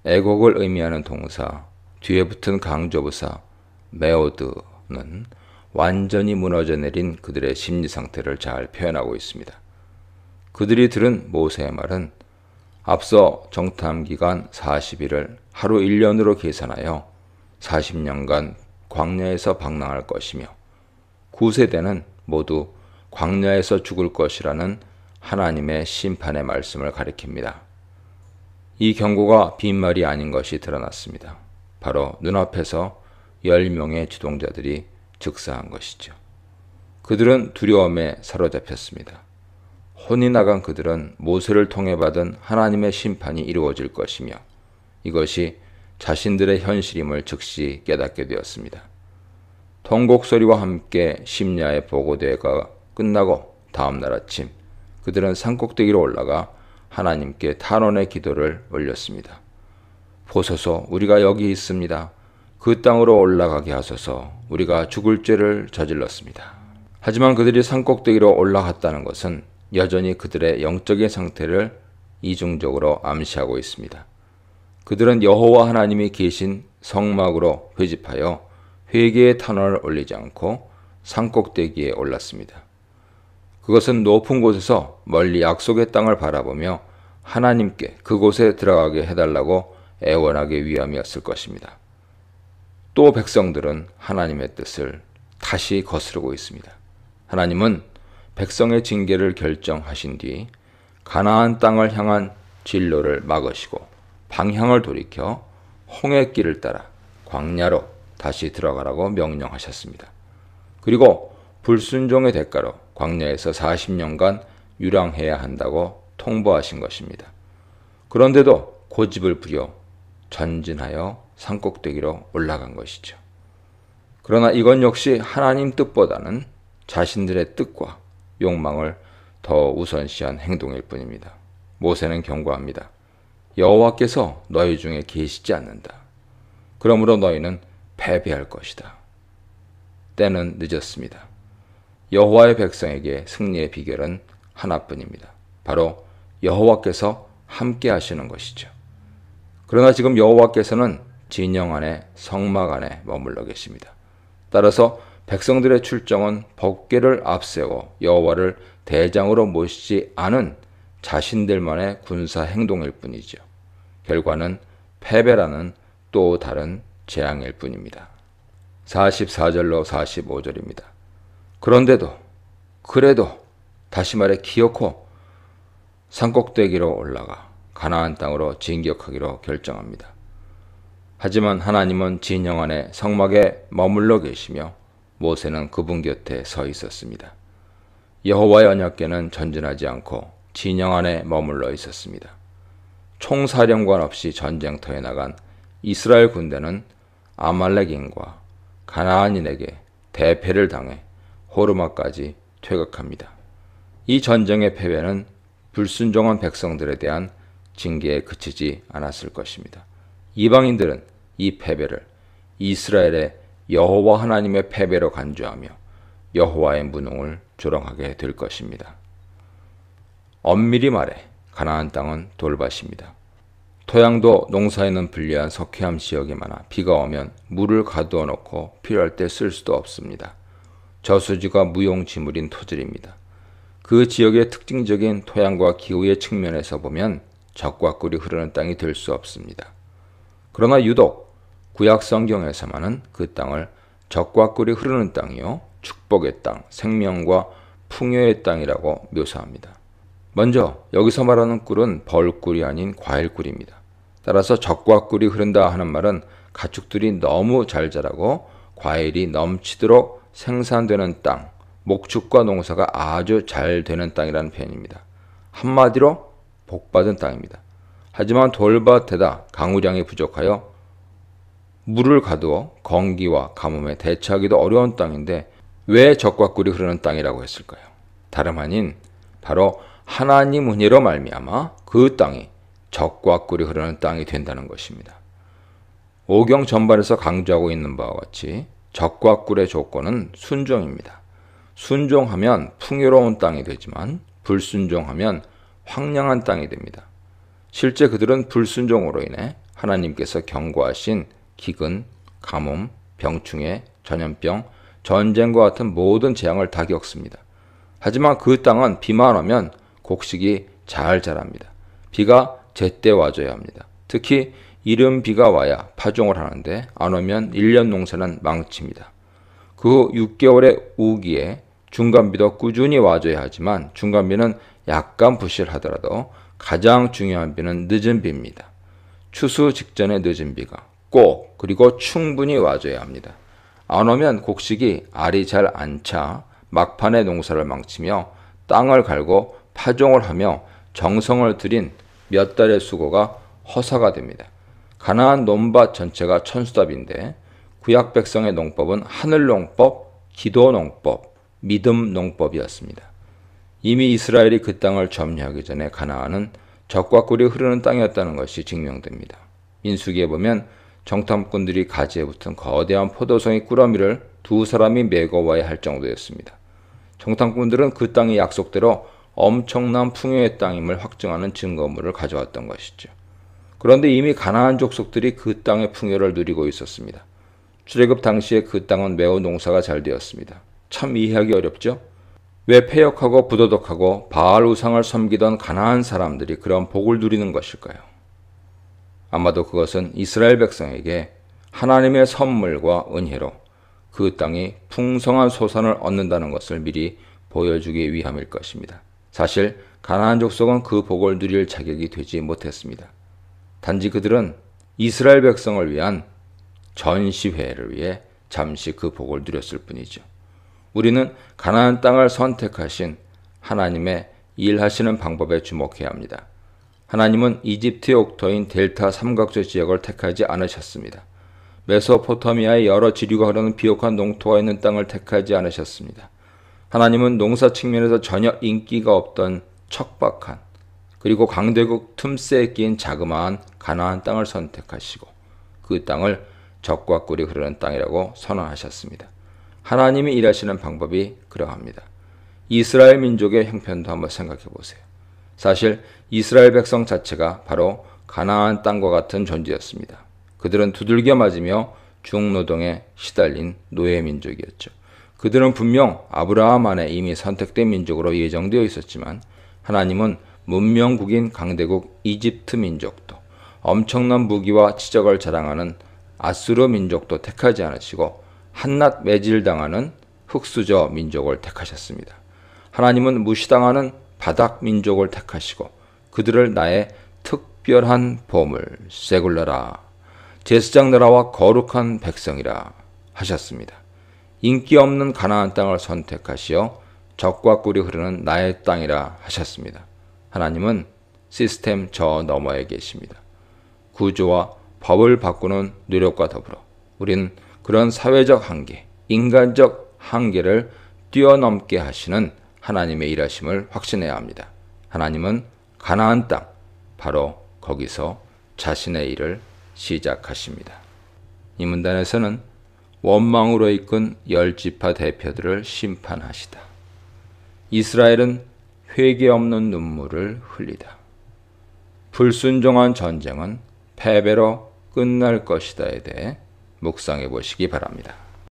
애곡을 의미하는 동사, 뒤에 붙은 강조부사 메오드는 완전히 무너져 내린 그들의 심리 상태를 잘 표현하고 있습니다. 그들이 들은 모세의 말은 앞서 정탐기간 40일을 하루 1년으로 계산하여 40년간 광야에서 방랑할 것이며 9세대는 모두 광야에서 죽을 것이라는 하나님의 심판의 말씀을 가리킵니다. 이 경고가 빈말이 아닌 것이 드러났습니다. 바로 눈앞에서 10명의 주동자들이 즉사한 것이죠. 그들은 두려움에 사로잡혔습니다. 혼이 나간 그들은 모세를 통해 받은 하나님의 심판이 이루어질 것이며 이것이 자신들의 현실임을 즉시 깨닫게 되었습니다. 통곡 소리와 함께 심야의 보고대회가 끝나고 다음 날 아침 그들은 산꼭대기로 올라가 하나님께 탄원의 기도를 올렸습니다. 보소서, 우리가 여기 있습니다. 그 땅으로 올라가게 하소서. 우리가 죽을 죄를 저질렀습니다. 하지만 그들이 산꼭대기로 올라갔다는 것은 여전히 그들의 영적인 상태를 이중적으로 암시하고 있습니다. 그들은 여호와 하나님이 계신 성막으로 회집하여 회개의 탄원을 올리지 않고 산꼭대기에 올랐습니다. 그것은 높은 곳에서 멀리 약속의 땅을 바라보며 하나님께 그곳에 들어가게 해달라고 애원하기 위함이었을 것입니다. 또 백성들은 하나님의 뜻을 다시 거스르고 있습니다. 하나님은 백성의 징계를 결정하신 뒤 가나안 땅을 향한 진로를 막으시고 방향을 돌이켜 홍해길을 따라 광야로 다시 들어가라고 명령하셨습니다. 그리고 불순종의 대가로 광야에서 40년간 유랑해야 한다고 통보하신 것입니다. 그런데도 고집을 부려 전진하여 산꼭대기로 올라간 것이죠. 그러나 이건 역시 하나님 뜻보다는 자신들의 뜻과 욕망을 더 우선시한 행동일 뿐입니다. 모세는 경고합니다. 여호와께서 너희 중에 계시지 않는다. 그러므로 너희는 패배할 것이다. 때는 늦었습니다. 여호와의 백성에게 승리의 비결은 하나뿐입니다. 바로 여호와께서 함께 하시는 것이죠. 그러나 지금 여호와께서는 진영 안에 성막 안에 머물러 계십니다. 따라서 백성들의 출정은 법궤를 앞세워 여호와를 대장으로 모시지 않은 자신들만의 군사 행동일 뿐이죠. 결과는 패배라는 또 다른 재앙일 뿐입니다. 44절로 45절입니다. 그래도 다시 말해 기어코 산꼭대기로 올라가 가나안 땅으로 진격하기로 결정합니다. 하지만 하나님은 진영 안에 성막에 머물러 계시며 모세는 그분 곁에 서 있었습니다. 여호와의 언약궤는 전진하지 않고 진영 안에 머물러 있었습니다. 총사령관 없이 전쟁터에 나간 이스라엘 군대는 아말렉인과 가나안인에게 대패를 당해 호르마까지 퇴각합니다. 이 전쟁의 패배는 불순종한 백성들에 대한 징계에 그치지 않았을 것입니다. 이방인들은 이 패배를 이스라엘의 여호와 하나님의 패배로 간주하며 여호와의 무능을 조롱하게 될 것입니다. 엄밀히 말해 가나안 땅은 돌밭입니다. 토양도 농사에는 불리한 석회암 지역이 많아 비가 오면 물을 가두어 놓고 필요할 때 쓸 수도 없습니다. 저수지가 무용지물인 토질입니다. 그 지역의 특징적인 토양과 기후의 측면에서 보면 적과 꿀이 흐르는 땅이 될 수 없습니다. 그러나 유독 구약 성경에서만은 그 땅을 적과 꿀이 흐르는 땅이요 축복의 땅, 생명과 풍요의 땅이라고 묘사합니다. 먼저 여기서 말하는 꿀은 벌꿀이 아닌 과일꿀입니다. 따라서 적과 꿀이 흐른다 하는 말은 가축들이 너무 잘 자라고 과일이 넘치도록 생산되는 땅, 목축과 농사가 아주 잘 되는 땅이라는 표현입니다. 한마디로 복받은 땅입니다. 하지만 돌밭에다 강우량이 부족하여 물을 가두어 건기와 가뭄에 대처하기도 어려운 땅인데 왜 적과 꿀이 흐르는 땅이라고 했을까요? 다름 아닌 바로 하나님 은혜로 말미암아 그 땅이 적과 꿀이 흐르는 땅이 된다는 것입니다. 오경 전반에서 강조하고 있는 바와 같이 적과 꿀의 조건은 순종입니다. 순종하면 풍요로운 땅이 되지만 불순종하면 황량한 땅이 됩니다. 실제 그들은 불순종으로 인해 하나님께서 경고하신 기근, 가뭄, 병충해, 전염병, 전쟁과 같은 모든 재앙을 다 겪습니다. 하지만 그 땅은 비만 오면 곡식이 잘 자랍니다. 비가 제때 와줘야 합니다. 특히 이른 비가 와야 파종을 하는데 안 오면 1년 농사는 망칩니다. 그 6개월의 우기에 중간비도 꾸준히 와줘야 하지만 중간비는 약간 부실하더라도 가장 중요한 비는 늦은 비입니다. 추수 직전의 늦은 비가 꼭 그리고 충분히 와줘야 합니다. 안 오면 곡식이 알이 잘 안 차 막판에 농사를 망치며 땅을 갈고 파종을 하며 정성을 들인 몇 달의 수고가 허사가 됩니다. 가나안 논밭 전체가 천수답인데 구약 백성의 농법은 하늘농법, 기도농법, 믿음농법이었습니다. 이미 이스라엘이 그 땅을 점유하기 전에 가나안은 적과 꿀이 흐르는 땅이었다는 것이 증명됩니다. 민수기에 보면 정탐꾼들이 가지에 붙은 거대한 포도송이 꾸러미를 두 사람이 메고 와야 할 정도였습니다. 정탐꾼들은 그 땅이 약속대로 엄청난 풍요의 땅임을 확증하는 증거물을 가져왔던 것이죠. 그런데 이미 가나안 족속들이 그 땅의 풍요를 누리고 있었습니다. 출애굽 당시에 그 땅은 매우 농사가 잘 되었습니다. 참 이해하기 어렵죠? 왜 패역하고 부도덕하고 바알 우상을 섬기던 가나안 사람들이 그런 복을 누리는 것일까요? 아마도 그것은 이스라엘 백성에게 하나님의 선물과 은혜로 그 땅이 풍성한 소산을 얻는다는 것을 미리 보여주기 위함일 것입니다. 사실 가나안 족속은 그 복을 누릴 자격이 되지 못했습니다. 단지 그들은 이스라엘 백성을 위한 전시회를 위해 잠시 그 복을 누렸을 뿐이죠. 우리는 가나안 땅을 선택하신 하나님의 일하시는 방법에 주목해야 합니다. 하나님은 이집트의 옥토인 델타 삼각조 지역을 택하지 않으셨습니다. 메소포타미아의 여러 지류가 흐르는 비옥한 농토가 있는 땅을 택하지 않으셨습니다. 하나님은 농사 측면에서 전혀 인기가 없던 척박한 그리고 강대국 틈새에 끼인 자그마한 가나안 땅을 선택하시고 그 땅을 적과 꿀이 흐르는 땅이라고 선언하셨습니다. 하나님이 일하시는 방법이 그러합니다. 이스라엘 민족의 형편도 한번 생각해 보세요. 사실 이스라엘 백성 자체가 바로 가나안 땅과 같은 존재였습니다. 그들은 두들겨 맞으며 중노동에 시달린 노예 민족이었죠. 그들은 분명 아브라함 안에 이미 선택된 민족으로 예정되어 있었지만 하나님은 문명국인 강대국 이집트 민족도 엄청난 무기와 치적을 자랑하는 아수르 민족도 택하지 않으시고 한낱 매질당하는 흑수저 민족을 택하셨습니다. 하나님은 무시당하는 바닥 민족을 택하시고 그들을 나의 특별한 보물 세굴라라 제사장 나라와 거룩한 백성이라 하셨습니다. 인기 없는 가나안 땅을 선택하시어 적과 꿀이 흐르는 나의 땅이라 하셨습니다. 하나님은 시스템 저 너머에 계십니다. 구조와 법을 바꾸는 노력과 더불어 우리는 그런 사회적 한계, 인간적 한계를 뛰어넘게 하시는 하나님의 일하심을 확신해야 합니다. 하나님은 가나안 땅, 바로 거기서 자신의 일을 시작하십니다. 이 문단에서는 원망으로 이끈 10지파 대표들을 심판하시다. 이스라엘은 회개 없는 눈물을 흘리다. 불순종한 전쟁은 패배로 끝날 것이다에 대해 묵상해 보시기 바랍니다.